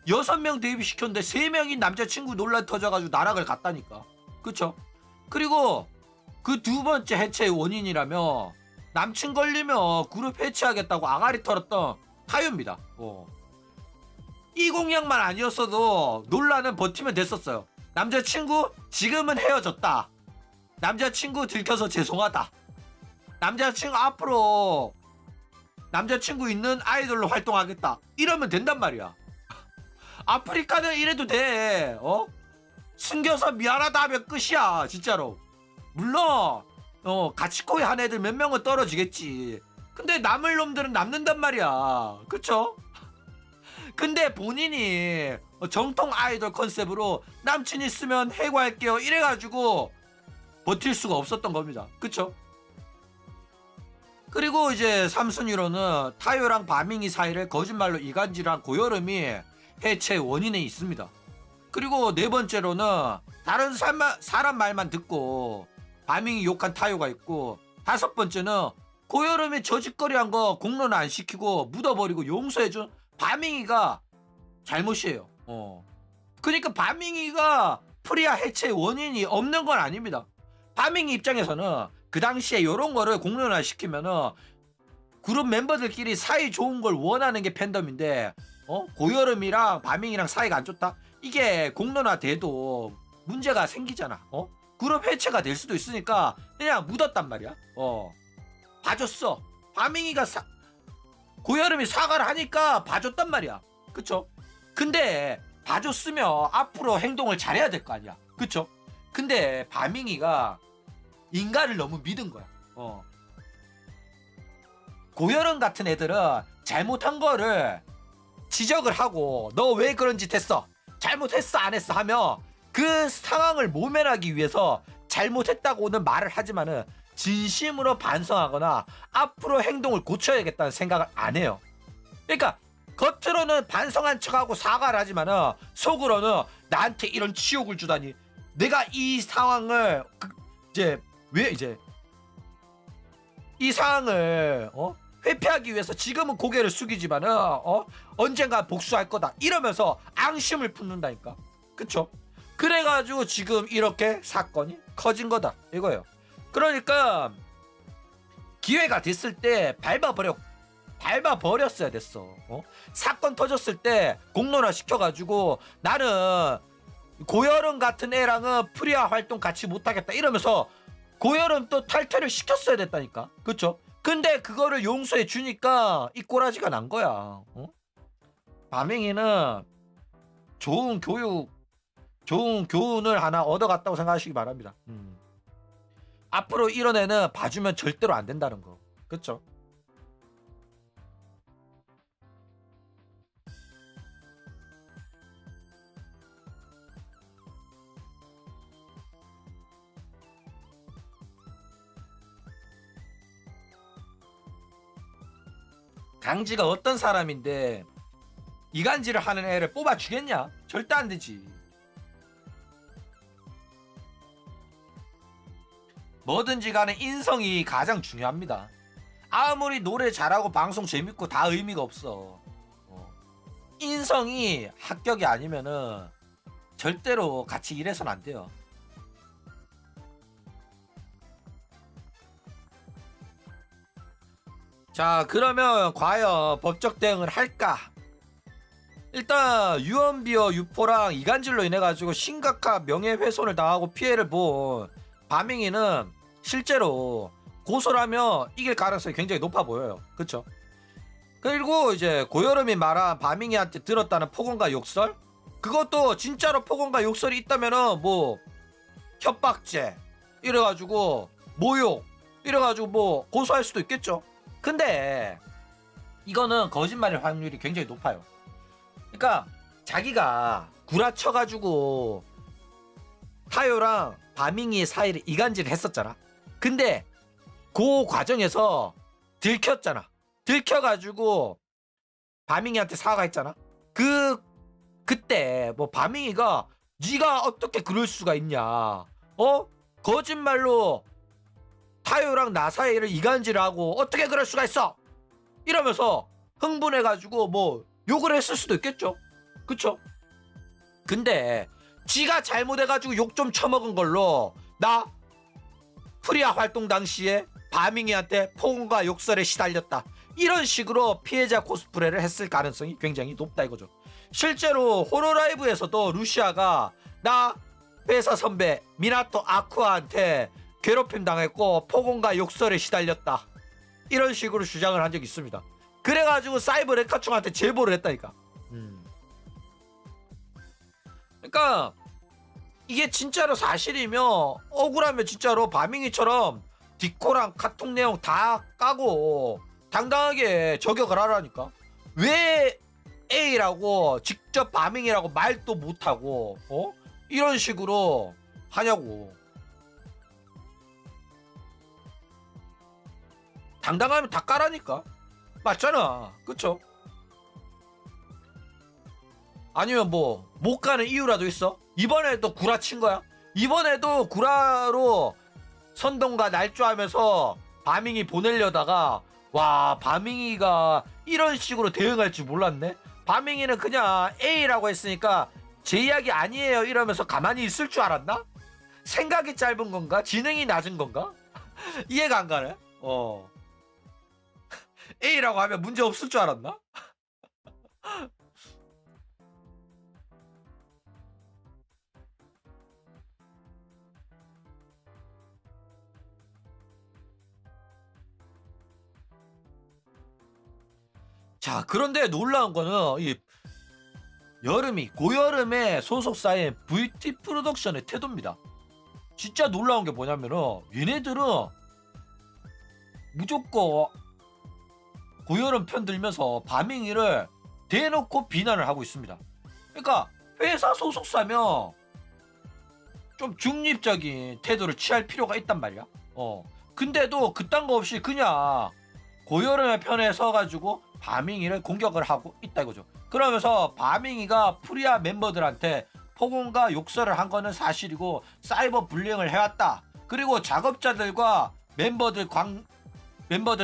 6명 데뷔시켰는데 3명이 남자친구 논란 터져가지고 나락을 갔다니까. 그쵸? 그리고 그 두 번째 해체의 원인이라며 남친 걸리면 그룹 해체하겠다고 아가리 털었던 타요입니다. 이 공약만 아니었어도 논란은 버티면 됐었어요. 남자친구 지금은 헤어졌다, 남자친구 들켜서 죄송하다, 남자친구 앞으로 남자친구 있는 아이돌로 활동하겠다, 이러면 된단 말이야. 아프리카는 이래도 돼. 숨겨서 미안하다 하면 끝이야, 진짜로. 물론 가치코에 한 애들 몇 명은 떨어지겠지. 근데 남을 놈들은 남는단 말이야. 그쵸? 근데 본인이 정통 아이돌 컨셉으로 남친 있으면 해고할게요 이래가지고 버틸 수가 없었던 겁니다. 그쵸? 그리고 이제 3순위로는 타요랑 밤잉이 사이를 거짓말로 이간질한 고여름이 해체 원인에 있습니다. 그리고 네 번째로는 다른 사람 말만 듣고 밤잉이 욕한 타요가 있고, 다섯 번째는 고여름이 저짓거리한 거 공론화 안 시키고 묻어버리고 용서해준 밤잉이가 잘못이에요. 그러니까 밤잉이가 프리아 해체 원인이 없는 건 아닙니다. 밤잉이 입장에서는 그 당시에 이런 거를 공론화 시키면은 그룹 멤버들끼리 사이 좋은 걸 원하는 게 팬덤인데, 고여름이랑 밤잉이랑 사이가 안 좋다? 이게 공론화 돼도 문제가 생기잖아. 그룹 해체가 될 수도 있으니까 그냥 묻었단 말이야. 봐줬어. 밤잉이가 고여름이 사과를 하니까 봐줬단 말이야. 그쵸? 근데 봐줬으면 앞으로 행동을 잘해야 될 거 아니야. 그쵸? 근데 밤잉이가 인간을 너무 믿은 거야. 고여름 같은 애들은 잘못한 거를 지적을 하고 너 왜 그런 짓 했어? 잘못했어 안 했어? 하면 그 상황을 모면하기 위해서 잘못했다고는 말을 하지만은 진심으로 반성하거나 앞으로 행동을 고쳐야겠다는 생각을 안 해요. 그러니까 겉으로는 반성한 척하고 사과를 하지만은 속으로는 나한테 이런 치욕을 주다니, 내가 이 상황을 이 상황을 회피하기 위해서 지금은 고개를 숙이지만은 언젠가 복수할 거다 이러면서 앙심을 품는다니까. 그쵸? 그래가지고 지금 이렇게 사건이 커진 거다 이거예요. 그러니까 기회가 됐을 때 밟아버렸어야 됐어. 사건 터졌을 때 공론화 시켜가지고 나는 고여름 같은 애랑은 프리아 활동 같이 못하겠다 이러면서 고여름 또 탈퇴를 시켰어야 됐다니까. 그쵸? 근데 그거를 용서해 주니까 이 꼬라지가 난 거야. 밤잉이는 좋은 교훈을 하나 얻어갔다고 생각하시기 바랍니다. 앞으로 이런 애는 봐주면 절대로 안 된다는 거. 그쵸? 강지가 어떤 사람인데 이간질을 하는 애를 뽑아주겠냐? 절대 안 되지. 뭐든지 간에 인성이 가장 중요합니다. 아무리 노래 잘하고 방송 재밌고 다 의미가 없어. 인성이 합격이 아니면은 절대로 같이 일해서는 안 돼요. 자, 그러면 과연 법적 대응을 할까? 일단 유언비어 유포랑 이간질로 인해 가지고 심각한 명예훼손을 당하고 피해를 본 밤잉이는 실제로 고소를 하면 이길 가능성이 굉장히 높아 보여요. 그쵸? 그리고 이제 고여름이 말한 바밍이한테 들었다는 폭언과 욕설, 그것도 진짜로 폭언과 욕설이 있다면은 뭐 협박죄 이래가지고 모욕 이래가지고 뭐 고소할 수도 있겠죠. 근데 이거는 거짓말일 확률이 굉장히 높아요. 그러니까 자기가 구라쳐가지고 타요랑 바밍이 사이를 이간질을 했었잖아. 근데 그 과정에서 들켰잖아. 들켜가지고 바밍이한테 사과했잖아. 그때 뭐 바밍이가 네가 어떻게 그럴 수가 있냐, 거짓말로 타요랑 나 사이를 이간질하고 어떻게 그럴 수가 있어 이러면서 흥분해가지고 뭐 욕을 했을 수도 있겠죠. 그쵸? 근데 지가 잘못해가지고 욕 좀 처먹은 걸로 나 프리아 활동 당시에 바밍이한테 폭언과 욕설에 시달렸다, 이런 식으로 피해자 코스프레를 했을 가능성이 굉장히 높다 이거죠. 실제로 호로라이브에서도 루시아가 나 회사 선배 미나토 아쿠아한테 괴롭힘 당했고 폭언과 욕설에 시달렸다, 이런 식으로 주장을 한 적이 있습니다. 그래가지고 사이버 레카충한테 제보를 했다니까. 그러니까 이게 진짜로 사실이면, 억울하면 진짜로 바밍이처럼 디코랑 카톡 내용 다 까고 당당하게 저격을 하라니까. 왜 A라고 직접 바밍이라고 말도 못하고 이런 식으로 하냐고. 당당하면 다 까라니까. 맞잖아. 그쵸? 아니면 뭐 못 가는 이유라도 있어? 이번에도 구라친 거야? 이번에도 구라로 선동과 날조하면서 바밍이 보내려다가, 와, 바밍이가 이런 식으로 대응할 줄 몰랐네. 바밍이는 그냥 A라고 했으니까 제 이야기 아니에요 이러면서 가만히 있을 줄 알았나? 생각이 짧은 건가? 지능이 낮은 건가? 이해가 안 가네. A라고 하면 문제 없을 줄 알았나? 자, 그런데 놀라운 거는 이 고여름의 소속사인 VT 프로덕션의 태도입니다. 진짜 놀라운 게 뭐냐면은 얘네들은 무조건 고여름 편 들면서 바밍이를 대놓고 비난을 하고 있습니다. 그러니까 회사 소속사면 좀 중립적인 태도를 취할 필요가 있단 말이야. 근데도 그딴 거 없이 그냥 고여름의 편에 서가지고 바밍이를 공격을 하고 있다 이거죠. 그러면서 바밍이가 프리아 멤버들한테 폭언과 욕설을 한 거는 사실이고 사이버 불링을 해왔다. 그리고 작업자들과 멤버들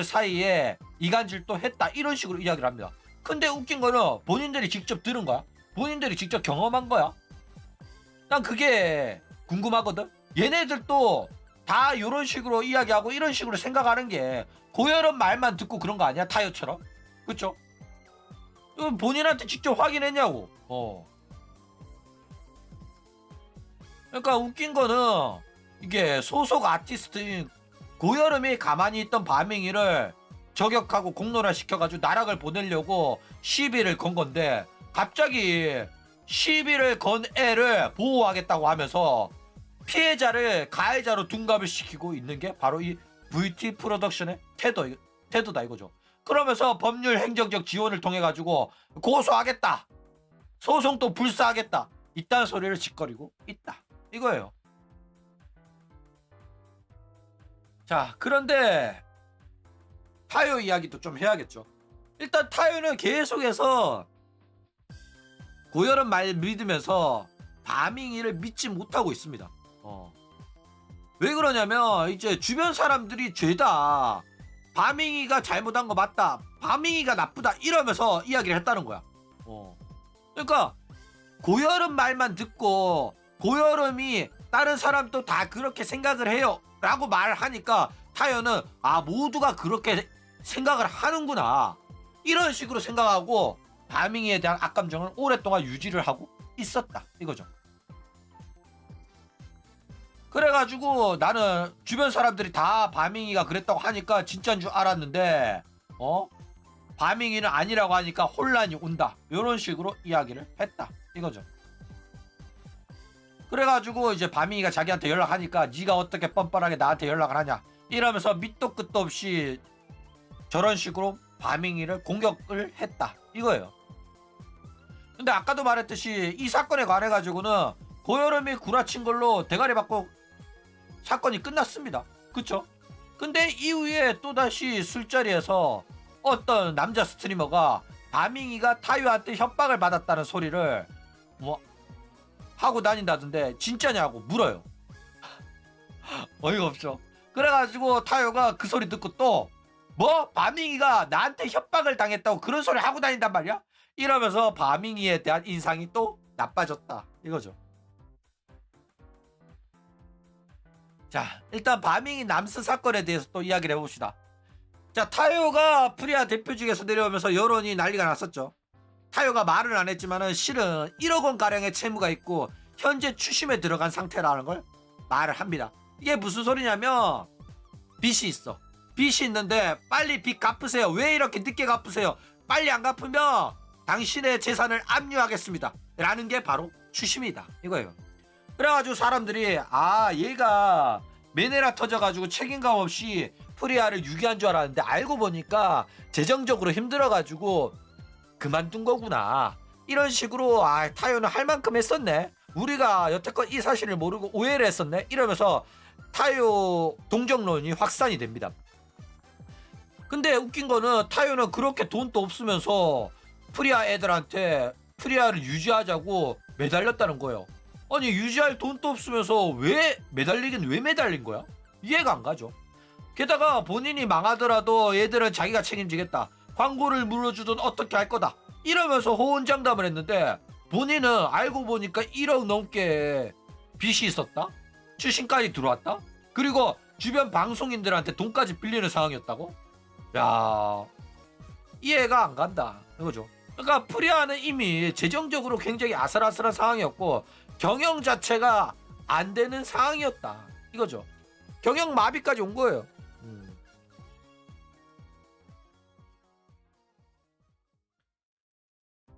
사이에 이간질도 했다, 이런 식으로 이야기를 합니다. 근데 웃긴 거는 본인들이 직접 들은 거야. 본인들이 직접 경험한 거야. 난 그게 궁금하거든. 얘네들도 다 이런 식으로 이야기하고 이런 식으로 생각하는 게 고여름 말만 듣고 그런 거 아니야? 타요처럼. 그쵸? 이건 본인한테 직접 확인했냐고. 그러니까 웃긴 거는 이게 소속 아티스트인 고여름이 가만히 있던 바밍이를 저격하고 공론화 시켜가지고 나락을 보내려고 시비를 건 건데, 갑자기 시비를 건 애를 보호하겠다고 하면서 피해자를 가해자로 둔갑을 시키고 있는 게 바로 이 VT 프로덕션의 태도다 이거죠. 그러면서 법률 행정적 지원을 통해 가지고 고소하겠다, 소송도 불사하겠다, 이딴 소리를 짓거리고 있다 이거예요. 자, 그런데 타요 이야기도 좀 해야겠죠. 일단 타요는 계속해서 고여름 말 믿으면서 바밍이를 믿지 못하고 있습니다. 왜 그러냐면 이제 주변 사람들이 죄다, 바밍이가 잘못한 거 맞다, 바밍이가 나쁘다 이러면서 이야기를 했다는 거야. 그러니까 고여름 말만 듣고 고여름이 다른 사람도 다 그렇게 생각을 해요 라고 말하니까 타요는 모두가 그렇게 생각을 하는구나, 이런 식으로 생각하고 바밍이에 대한 악감정을 오랫동안 유지를 하고 있었다 이거죠. 그래가지고 나는 주변 사람들이 다 바밍이가 그랬다고 하니까 진짜인 줄 알았는데 바밍이는 아니라고 하니까 혼란이 온다. 이런 식으로 이야기를 했다 이거죠. 그래가지고 이제 바밍이가 자기한테 연락하니까 네가 어떻게 뻔뻔하게 나한테 연락을 하냐 이러면서 밑도 끝도 없이 저런 식으로 바밍이를 공격을 했다 이거예요. 근데 아까도 말했듯이 이 사건에 관해 가지고는 고여름이 구라친 걸로 대가리 받고 사건이 끝났습니다. 그쵸? 근데 이후에 또다시 술자리에서 어떤 남자 스트리머가 바밍이가 타요한테 협박을 받았다는 소리를 뭐 하고 다닌다던데 진짜냐고 물어요. 어이가 없죠. 그래가지고 타요가 그 소리 듣고 또 뭐 바밍이가 나한테 협박을 당했다고 그런 소리 하고 다닌단 말이야? 이러면서 바밍이에 대한 인상이 또 나빠졌다 이거죠. 자, 일단 바밍이 남스 사건에 대해서 또 이야기를 해봅시다. 자, 타요가 프리아 대표직에서 내려오면서 여론이 난리가 났었죠. 타요가 말은 안 했지만은 실은 1억 원 가량의 채무가 있고 현재 추심에 들어간 상태라는 걸 말을 합니다. 이게 무슨 소리냐면 빚이 있어. 빚이 있는데 빨리 빚 갚으세요. 왜 이렇게 늦게 갚으세요? 빨리 안 갚으면 당신의 재산을 압류하겠습니다. 라는 게 바로 추심이다 이거예요. 그래가지고 사람들이 얘가 메네라 터져가지고 책임감 없이 프리아를 유기한 줄 알았는데 알고 보니까 재정적으로 힘들어가지고 그만둔 거구나. 이런 식으로 타요는 할 만큼 했었네. 우리가 여태껏 이 사실을 모르고 오해를 했었네. 이러면서 타요 동정론이 확산이 됩니다. 근데 웃긴 거는 타요는 그렇게 돈도 없으면서 프리아 애들한테 프리아를 유지하자고 매달렸다는 거예요. 아니 유지할 돈도 없으면서 왜 매달린 거야? 이해가 안 가죠. 게다가 본인이 망하더라도 얘들은 자기가 책임지겠다. 광고를 물어주든 어떻게 할 거다. 이러면서 호언장담을 했는데 본인은 알고 보니까 1억 넘게 빚이 있었다. 추심까지 들어왔다. 그리고 주변 방송인들한테 돈까지 빌리는 상황이었다고? 야, 이해가 안 간다 이거죠. 그러니까 프리아는 이미 재정적으로 굉장히 아슬아슬한 상황이었고 경영 자체가 안 되는 상황이었다 이거죠. 경영 마비까지 온 거예요.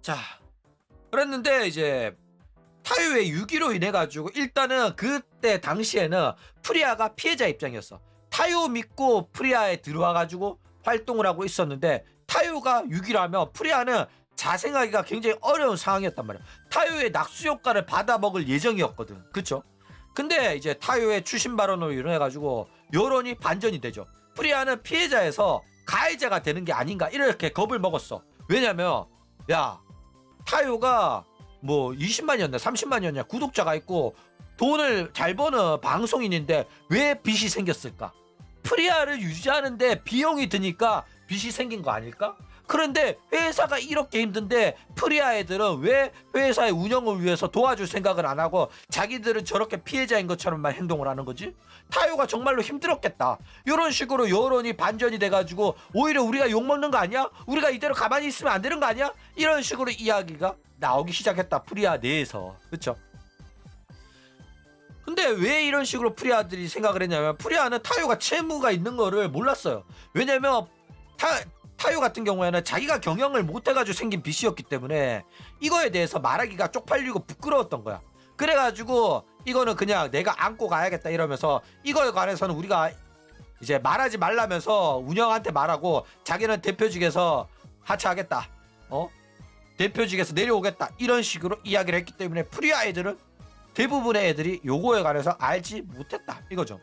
자, 그랬는데 이제 타요의 유기로 인해 가지고 일단은 그때 당시에는 프리아가 피해자 입장이었어. 타요 믿고 프리아에 들어와 가지고 활동을 하고 있었는데 타요가 유기라면 프리아는 자생하기가 굉장히 어려운 상황이었단 말이야. 타요의 낙수 효과를 받아먹을 예정이었거든. 그쵸? 근데 이제 타요의 추심 발언으로 인해가지고 여론이 반전이 되죠. 프리아는 피해자에서 가해자가 되는 게 아닌가 이렇게 겁을 먹었어. 왜냐면 야 타요가 뭐 20만이었나 30만이었냐 구독자가 있고 돈을 잘 버는 방송인인데 왜 빚이 생겼을까? 프리아를 유지하는데 비용이 드니까 빚이 생긴 거 아닐까? 그런데 회사가 이렇게 힘든데 프리아 애들은 왜 회사의 운영을 위해서 도와줄 생각을 안 하고 자기들은 저렇게 피해자인 것처럼만 행동을 하는 거지? 타요가 정말로 힘들었겠다. 이런 식으로 여론이 반전이 돼가지고 오히려 우리가 욕먹는 거 아니야? 우리가 이대로 가만히 있으면 안 되는 거 아니야? 이런 식으로 이야기가 나오기 시작했다. 프리아 내에서. 그쵸? 근데 왜 이런 식으로 프리아들이 생각을 했냐면 프리아는 타요가 채무가 있는 거를 몰랐어요. 왜냐면 타요 같은 경우에는 자기가 경영을 못해가지고 생긴 빚이었기 때문에 이거에 대해서 말하기가 쪽팔리고 부끄러웠던 거야. 그래가지고 이거는 그냥 내가 안고 가야겠다 이러면서 이거에 관해서는 우리가 이제 말하지 말라면서 운영한테 말하고 자기는 대표직에서 하차하겠다. 대표직에서 내려오겠다. 이런 식으로 이야기를 했기 때문에 프리아 애들은 대부분의 애들이 요거에 관해서 알지 못했다 이거죠.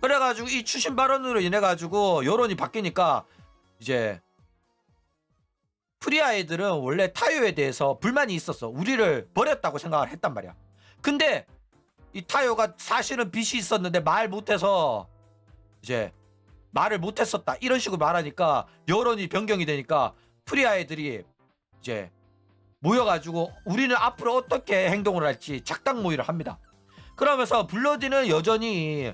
그래가지고 이 추심 발언으로 인해가지고 여론이 바뀌니까 이제 프리아 애들은 원래 타요에 대해서 불만이 있었어. 우리를 버렸다고 생각을 했단 말이야. 근데 이 타요가 사실은 빚이 있었는데 말 못해서 이제 말을 못했었다 이런 식으로 말하니까 여론이 변경이 되니까 프리아 애들이 이제 모여가지고 우리는 앞으로 어떻게 행동을 할지 작당 모의를 합니다. 그러면서 블러디는 여전히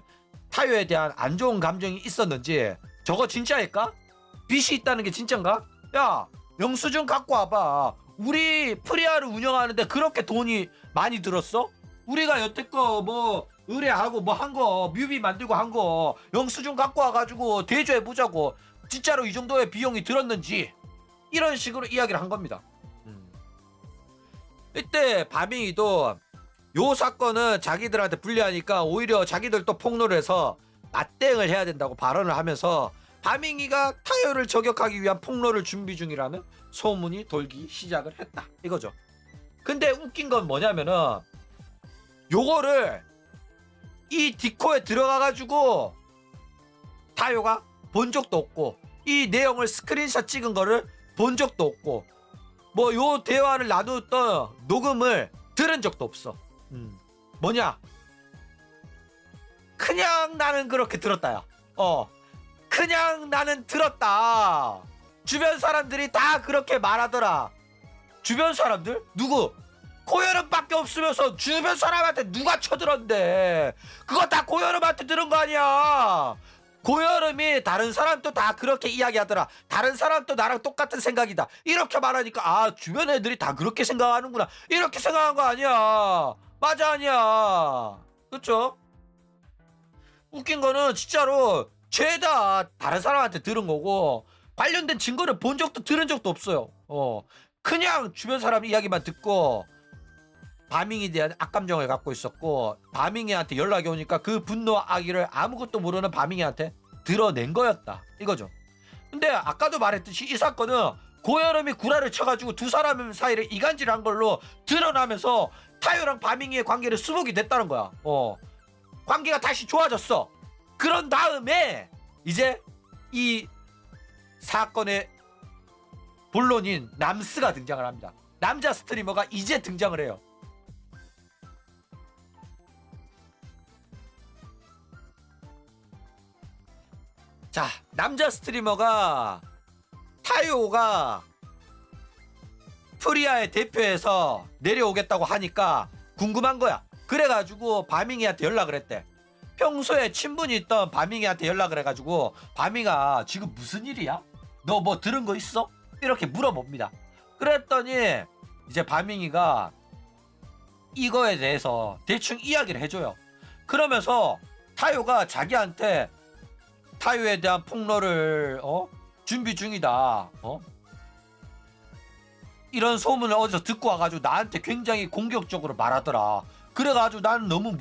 타요에 대한 안 좋은 감정이 있었는지 저거 진짜일까? 빚이 있다는 게 진짠가? 야 영수증 갖고 와봐. 우리 프리아를 운영하는데 그렇게 돈이 많이 들었어? 우리가 여태껏 뭐 의뢰하고 뭐 한 거 뮤비 만들고 한 거 영수증 갖고 와가지고 대조해보자고 진짜로 이 정도의 비용이 들었는지 이런 식으로 이야기를 한 겁니다. 이때 바밍이도 요 사건은 자기들한테 불리하니까 오히려 자기들 또 폭로를 해서 맞대응을 해야 된다고 발언을 하면서 바밍이가 타요를 저격하기 위한 폭로를 준비 중이라는 소문이 돌기 시작을 했다 이거죠. 근데 웃긴 건 뭐냐면은 요거를 이 디코에 들어가가지고 타요가 본 적도 없고 이 내용을 스크린샷 찍은 거를 본 적도 없고 뭐 요 대화를 나누었던 녹음을 들은 적도 없어. 뭐냐? 그냥 나는 그렇게 들었다야. 그냥 나는 들었다. 주변 사람들이 다 그렇게 말하더라. 주변 사람들? 누구? 고여름밖에 없으면서 주변 사람한테 누가 쳐들었는데 그거 다 고여름한테 들은 거 아니야. 고여름이 다른 사람도 다 그렇게 이야기하더라. 다른 사람도 나랑 똑같은 생각이다. 이렇게 말하니까 아 주변 애들이 다 그렇게 생각하는구나. 이렇게 생각한 거 아니야. 맞아 아니야. 그렇죠? 웃긴 거는 진짜로 죄다 다른 사람한테 들은 거고 관련된 증거를 본 적도 들은 적도 없어요. 그냥 주변 사람 이야기만 듣고 바밍에 대한 악감정을 갖고 있었고 바밍이한테 연락이 오니까 그 분노와 악의를 아무것도 모르는 바밍이한테 드러낸 거였다 이거죠. 근데 아까도 말했듯이 이 사건은 고여름이 구라를 쳐가지고 두 사람 사이를 이간질한 걸로 드러나면서 타요랑 바밍이의 관계를 수복이 됐다는 거야. 관계가 다시 좋아졌어. 그런 다음에 이제 이 사건의 본론인 남스가 등장을 합니다. 남자 스트리머가 이제 등장을 해요. 자, 남자 스트리머가 타요가 프리아의 대표에서 내려오겠다고 하니까 궁금한 거야. 그래가지고 바밍이한테 연락을 했대. 평소에 친분이 있던 바밍이한테 연락을 해가지고 바밍아 지금 무슨 일이야? 너 뭐 들은 거 있어? 이렇게 물어봅니다. 그랬더니 이제 바밍이가 이거에 대해서 대충 이야기를 해줘요. 그러면서 타요가 자기한테 타요에 대한 폭로를 준비 중이다. 이런 소문을 어디서 듣고 와가지고 나한테 굉장히 공격적으로 말하더라. 그래가지고 나는 너무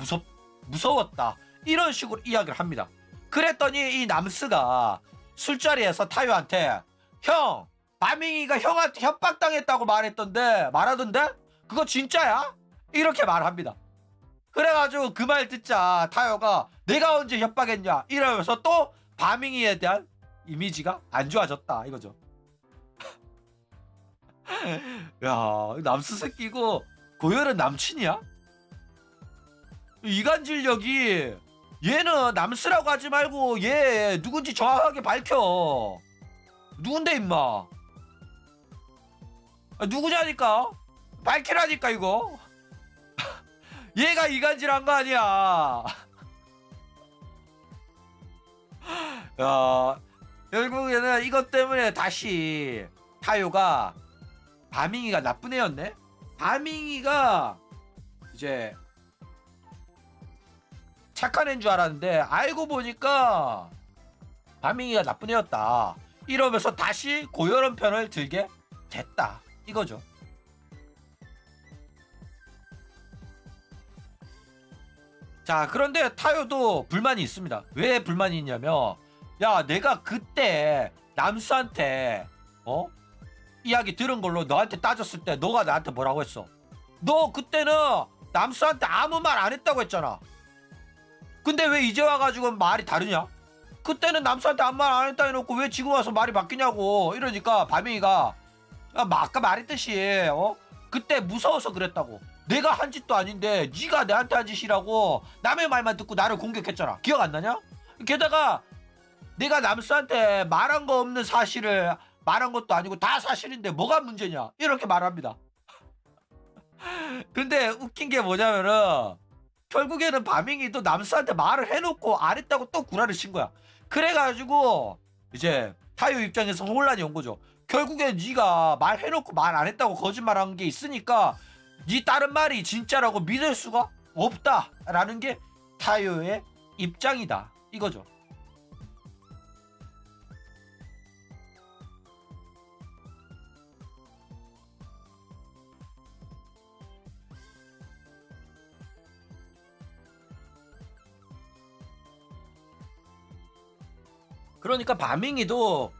무서웠다. 이런 식으로 이야기를 합니다. 그랬더니 이 남스가 술자리에서 타요한테 형 바밍이가 형한테 협박당했다고 말하던데 그거 진짜야? 이렇게 말합니다. 그래가지고 그 말 듣자 타요가 내가 언제 협박했냐 이러면서 또 바밍이에 대한 이미지가 안 좋아졌다 이거죠. 야 남스 새끼고 고열은 남친이야? 이간질력이 얘는 남스라고 하지 말고 얘 누군지 정확하게 밝혀. 누군데 임마? 누구냐니까? 밝히라니까 이거. 얘가 이간질한 거 아니야. 야, 결국에는 이것 때문에 다시 타요가 바밍이가 나쁜 애였네. 바밍이가 이제 착한 애인 줄 알았는데 알고 보니까 바밍이가 나쁜 애였다. 이러면서 다시 고여름 편을 들게 됐다. 이거죠. 자, 그런데 타요도 불만이 있습니다. 왜 불만이 있냐면 야, 내가 그때 남수한테 이야기 들은 걸로 너한테 따졌을 때 너가 나한테 뭐라고 했어? 너 그때는 남수한테 아무 말 안 했다고 했잖아. 근데 왜 이제 와가지고 말이 다르냐? 그때는 남수한테 아무 말 안 했다 해놓고 왜 지금 와서 말이 바뀌냐고. 이러니까 바밍이가 아까 말했듯이 그때 무서워서 그랬다고. 내가 한 짓도 아닌데 네가 내한테 한 짓이라고 남의 말만 듣고 나를 공격했잖아. 기억 안 나냐? 게다가 내가 남수한테 말한 거 없는 사실을 말한 것도 아니고 다 사실인데 뭐가 문제냐 이렇게 말합니다. 근데 웃긴 게 뭐냐면은 결국에는 바밍이도 남수한테 말을 해놓고 안 했다고 또 구라를 친 거야. 그래가지고 이제 타요 입장에서 혼란이 온 거죠. 결국에 네가 말해놓고 말 안 했다고 거짓말한 게 있으니까 네 다른 말이 진짜라고 믿을 수가 없다라는 게 타요의 입장이다 이거죠. 그러니까 바밍이도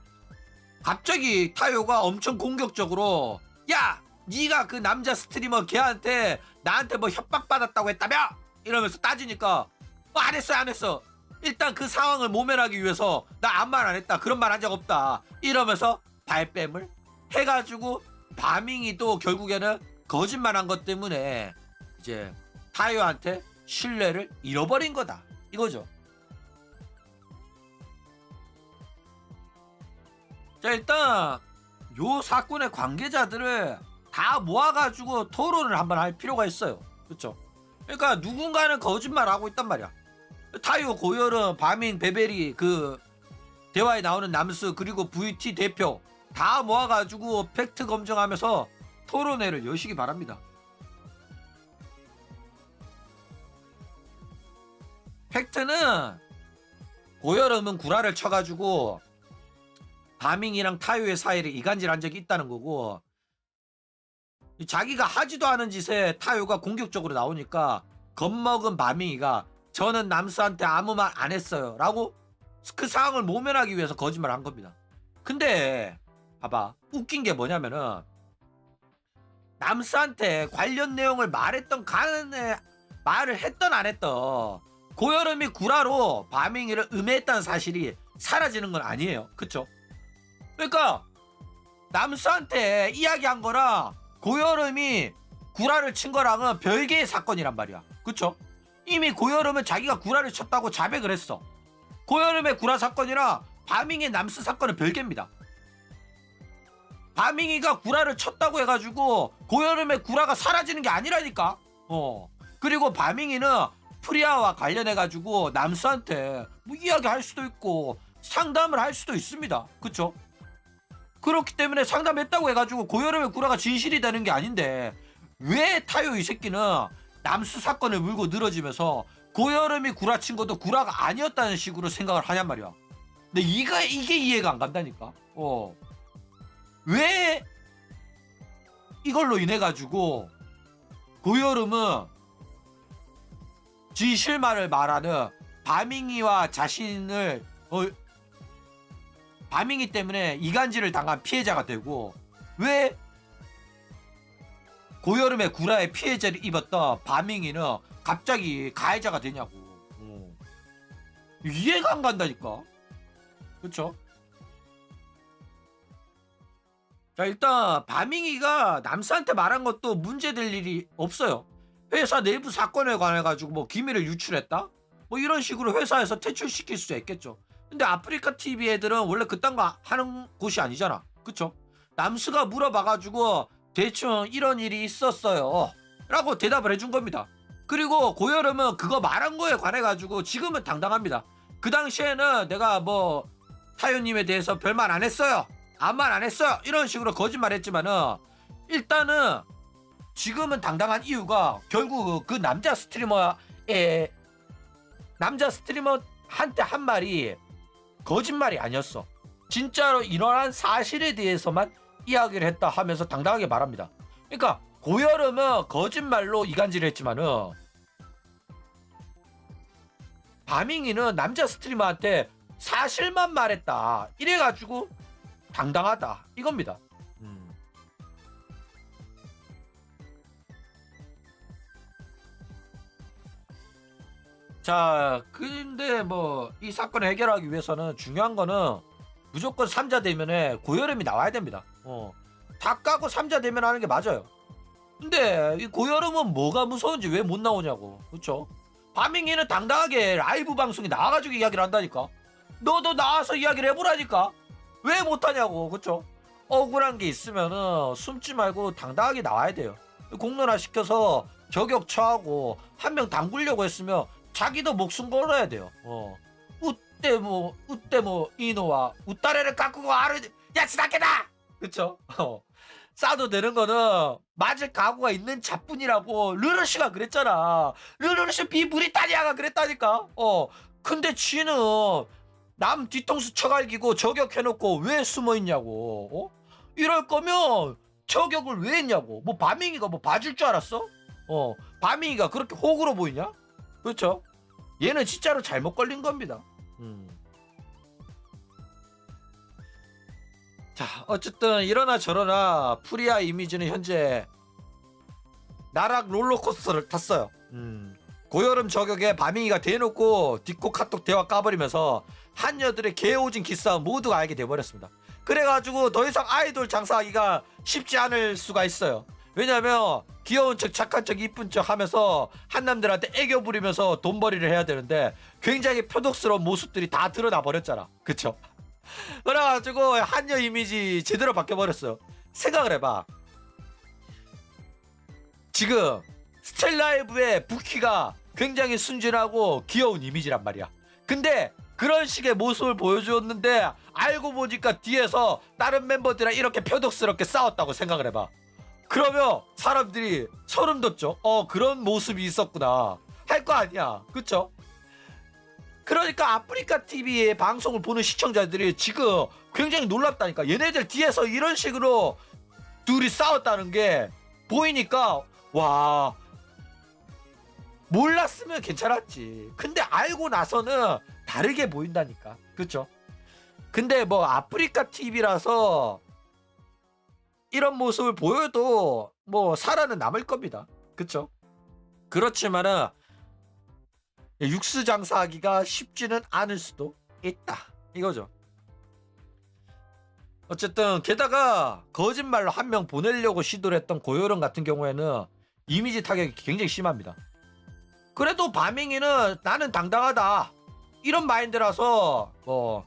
갑자기 타요가 엄청 공격적으로 야 네가 그 남자 스트리머 걔한테 나한테 뭐 협박받았다고 했다며 이러면서 따지니까 안 했어 안 했어 일단 그 상황을 모면하기 위해서 나 아무 말 안 했다 그런 말 한 적 없다 이러면서 발뺌을 해가지고 바밍이도 결국에는 거짓말한 것 때문에 이제 타요한테 신뢰를 잃어버린 거다 이거죠. 자 일단 요 사건의 관계자들을 다 모아가지고 토론을 한번 할 필요가 있어요. 그렇죠? 그러니까 누군가는 거짓말하고 있단 말이야. 타요, 고열은, 바밍, 베베리 그 대화에 나오는 남스 그리고 VT 대표 다 모아가지고 팩트 검증하면서 토론회를 여시기 바랍니다. 팩트는 고열음은 구라를 쳐가지고 바밍이랑 타요의 사이를 이간질한 적이 있다는 거고 자기가 하지도 않은 짓에 타요가 공격적으로 나오니까 겁먹은 바밍이가 저는 남스한테 아무 말 안 했어요 라고 그 상황을 모면하기 위해서 거짓말을 한 겁니다. 근데 봐봐 웃긴 게 뭐냐면은 남스한테 관련 내용을 말했던 간에 말을 했던 안 했던 고여름이 구라로 바밍이를 음해했다는 사실이 사라지는 건 아니에요. 그쵸? 그러니까 남스한테 이야기한 거랑 고여름이 구라를 친 거랑은 별개의 사건이란 말이야. 그쵸? 이미 고여름은 자기가 구라를 쳤다고 자백을 했어. 고여름의 구라 사건이랑 바밍의 남스 사건은 별개입니다. 바밍이가 구라를 쳤다고 해가지고 고여름의 구라가 사라지는 게 아니라니까. 그리고 바밍이는 프리아와 관련해가지고 남스한테 뭐 이야기할 수도 있고 상담을 할 수도 있습니다. 그쵸? 그렇기 때문에 상담했다고 해가지고 고여름의 구라가 진실이 되는 게 아닌데 왜 타요 이 새끼는 남수 사건을 물고 늘어지면서 고여름이 구라친 것도 구라가 아니었다는 식으로 생각을 하냔 말이야. 근데 이게 이해가 안 간다니까. 왜 이걸로 인해 가지고 고여름은 진실만을 말하는 바밍이와 자신을 바밍이 때문에 이간질을 당한 피해자가 되고 왜 고여름의 구라에 피해자를 입었던 바밍이는 갑자기 가해자가 되냐고. 이해가 안 간다니까. 그쵸? 자 일단 바밍이가 남스한테 말한 것도 문제될 일이 없어요. 회사 내부 사건에 관해 가지고 뭐 기밀을 유출했다? 뭐 이런 식으로 회사에서 퇴출시킬 수 있겠죠. 근데 아프리카 TV 애들은 원래 그딴 거 하는 곳이 아니잖아. 그쵸? 남스가 물어봐가지고 대충 이런 일이 있었어요 라고 대답을 해준 겁니다. 그리고 고여름은 그거 말한 거에 관해가지고 지금은 당당합니다. 그 당시에는 내가 뭐 타요님에 대해서 별말 안 했어요 아무 말 안 했어요 이런 식으로 거짓말 했지만은 일단은 지금은 당당한 이유가 결국 그 남자 스트리머한테 한 말이 거짓말이 아니었어. 진짜로 일어난 사실에 대해서만 이야기를 했다 하면서 당당하게 말합니다. 그러니까 고여름은 거짓말로 이간질을 했지만은 바밍이는 남자 스트리머한테 사실만 말했다 이래가지고 당당하다 이겁니다. 자 근데 뭐 이 사건을 해결하기 위해서는 중요한 거는 무조건 3자 대면에 고여름이 나와야 됩니다. 다 까고 3자 대면 하는 게 맞아요. 근데 이 고여름은 뭐가 무서운지 왜 못 나오냐고. 그쵸? 바밍이는 당당하게 라이브 방송에 나와가지고 이야기를 한다니까. 너도 나와서 이야기를 해보라니까. 왜 못하냐고. 그쵸? 억울한 게 있으면은 숨지 말고 당당하게 나와야 돼요. 공론화 시켜서 저격 처하고 한 명 담그려고 했으면 자기도 목숨 걸어야 돼요. 우때 뭐 이노와 우따레를 깎고 아르 야치다케다. 그쵸? 싸도 되는 거는 맞을 각오가 있는 자뿐이라고 르르시가 그랬잖아. 르르시 비브리타니아가 그랬다니까. 근데 쥐는 남 뒤통수 쳐갈기고 저격해놓고 왜 숨어있냐고. 이럴 거면 저격을 왜 했냐고. 뭐 바밍이가 뭐 봐줄 줄 알았어? 바밍이가 그렇게 호구로 보이냐? 그렇죠? 얘는 진짜로 잘못 걸린 겁니다. 자, 어쨌든 이러나 저러나 프리아 이미지는 현재 나락 롤러코스터를 탔어요. 고여름 저격에 바밍이가 대놓고 디코 카톡 대화 까버리면서 한여들의 개오진 기싸움 모두가 알게 돼버렸습니다. 그래가지고 더 이상 아이돌 장사하기가 쉽지 않을 수가 있어요. 왜냐면 귀여운 척 착한 척 이쁜 척 하면서 한남들한테 애교 부리면서 돈벌이를 해야 되는데 굉장히 표독스러운 모습들이 다 드러나 버렸잖아. 그쵸? 그래가지고 한여 이미지 제대로 바뀌어버렸어요. 생각을 해봐. 지금 스텔라이브의 부키가 굉장히 순진하고 귀여운 이미지란 말이야. 근데 그런 식의 모습을 보여주었는데 알고 보니까 뒤에서 다른 멤버들이랑 이렇게 표독스럽게 싸웠다고 생각을 해봐. 그러면 사람들이 소름 돋죠. 그런 모습이 있었구나 할 거 아니야. 그쵸? 그러니까 아프리카 TV의 방송을 보는 시청자들이 지금 굉장히 놀랍다니까. 얘네들 뒤에서 이런 식으로 둘이 싸웠다는 게 보이니까 와, 몰랐으면 괜찮았지. 근데 알고 나서는 다르게 보인다니까. 그쵸? 근데 뭐 아프리카 TV라서 이런 모습을 보여도 뭐 살아는 남을 겁니다. 그쵸? 그렇지만은 육수 장사하기가 쉽지는 않을 수도 있다. 이거죠. 어쨌든 게다가 거짓말로 한 명 보내려고 시도를 했던 고요름 같은 경우에는 이미지 타격이 굉장히 심합니다. 그래도 바밍이는 나는 당당하다 이런 마인드라서 뭐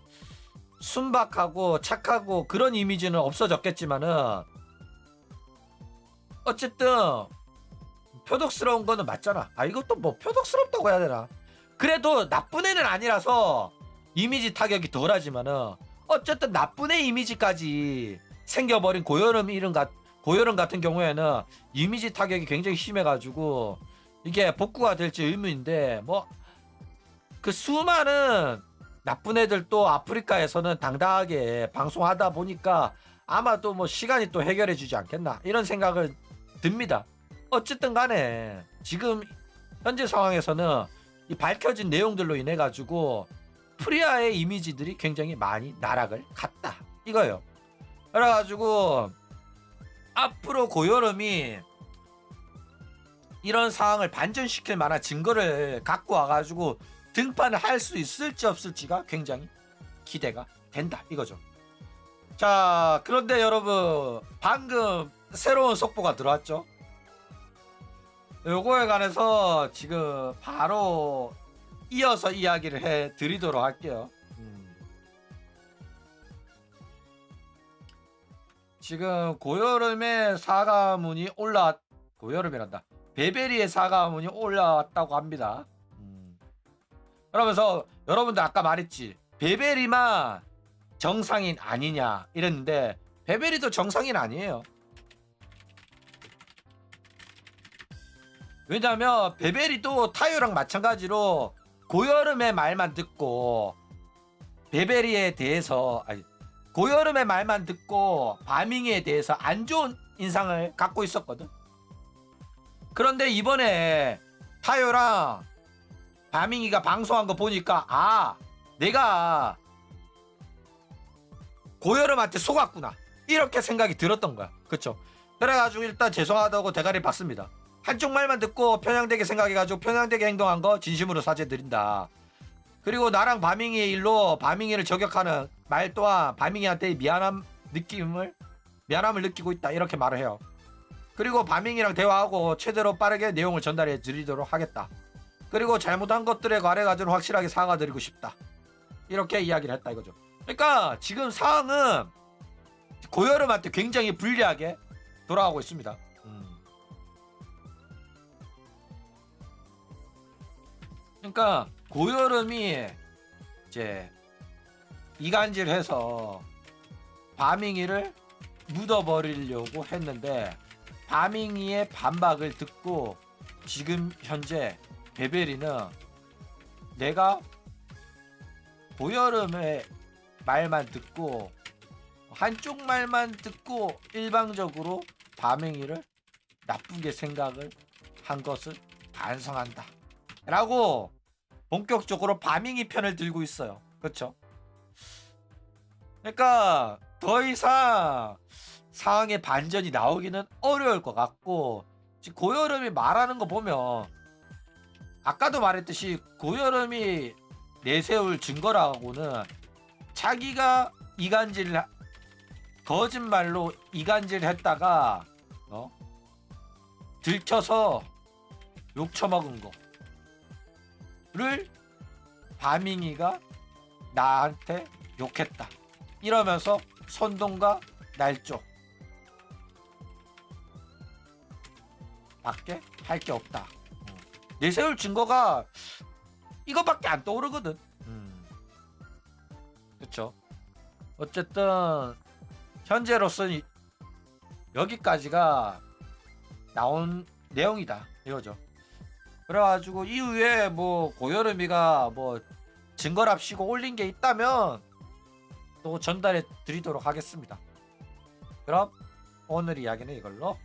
순박하고 착하고 그런 이미지는 없어졌겠지만은 어쨌든 표독스러운 거는 맞잖아. 이것도 뭐 표독스럽다고 해야 되나. 그래도 나쁜 애는 아니라서 이미지 타격이 덜하지만은 어쨌든 나쁜 애 이미지까지 생겨버린 고여름 같은 경우에는 이미지 타격이 굉장히 심해가지고 이게 복구가 될지 의문인데 뭐 그 수많은 나쁜 애들도 아프리카에서는 당당하게 방송하다 보니까 아마도 뭐 시간이 또 해결해 주지 않겠나 이런 생각을 듭니다. 어쨌든 간에 지금 현재 상황에서는 이 밝혀진 내용들로 인해 가지고 프리아의 이미지들이 굉장히 많이 나락을 갔다 이거예요. 그래가지고 앞으로 고여름이 이런 상황을 반전시킬 만한 증거를 갖고 와가지고 등판을 할 수 있을지 없을지가 굉장히 기대가 된다 이거죠. 자, 그런데 여러분 방금 새로운 속보가 들어왔죠. 요거에 관해서 지금 바로 이어서 이야기를 해 드리도록 할게요. 지금 고여름의 사과문이 고여름이란다. 베베리의 사과문이 올라왔다고 합니다. 그러면서 여러분들 아까 말했지. 베베리만 정상인 아니냐 이랬는데 베베리도 정상인 아니에요. 왜냐면 베베리도 타요랑 마찬가지로 고여름의 말만 듣고 베베리에 대해서 고여름의 말만 듣고 바밍이에 대해서 안 좋은 인상을 갖고 있었거든. 그런데 이번에 타요랑 바밍이가 방송한 거 보니까 내가 고여름한테 속았구나 이렇게 생각이 들었던 거야. 그쵸? 그래가지고 일단 죄송하다고 대가리 받습니다. 한쪽 말만 듣고 편향되게 생각해가지고 편향되게 행동한 거 진심으로 사죄드린다. 그리고 나랑 바밍이의 일로 바밍이를 저격하는 말 또한 바밍이한테 미안함을 느끼고 있다 이렇게 말을 해요. 그리고 바밍이랑 대화하고 최대로 빠르게 내용을 전달해 드리도록 하겠다. 그리고 잘못한 것들에 관해 가지고 확실하게 사과드리고 싶다 이렇게 이야기를 했다 이거죠. 그러니까 지금 상황은 고여름한테 굉장히 불리하게 돌아가고 있습니다. 그러니까 고여름이 이제 이간질해서 바밍이를 묻어버리려고 했는데 바밍이의 반박을 듣고 지금 현재 베베리는 내가 고여름의 말만 듣고 한쪽 말만 듣고 일방적으로 바밍이를 나쁘게 생각을 한 것을 반성한다 라고 본격적으로 바밍이 편을 들고 있어요. 그렇죠? 그러니까 더 이상 상황의 반전이 나오기는 어려울 것 같고, 지금 고여름이 말하는 거 보면 아까도 말했듯이 고여름이 내세울 증거라고는 자기가 거짓말로 이간질했다가 들켜서 욕 처먹은 거를 바밍이가 나한테 욕했다 이러면서 선동과 날조 밖에 할 게 없다. 내세울 증거가 이거밖에 안 떠오르거든. 그렇죠. 어쨌든 현재로서는 여기까지가 나온 내용이다 이거죠. 그래가지고 이후에 뭐 고여름이가 뭐 증거랍시고 올린 게 있다면 또 전달해 드리도록 하겠습니다. 그럼 오늘 이야기는 이걸로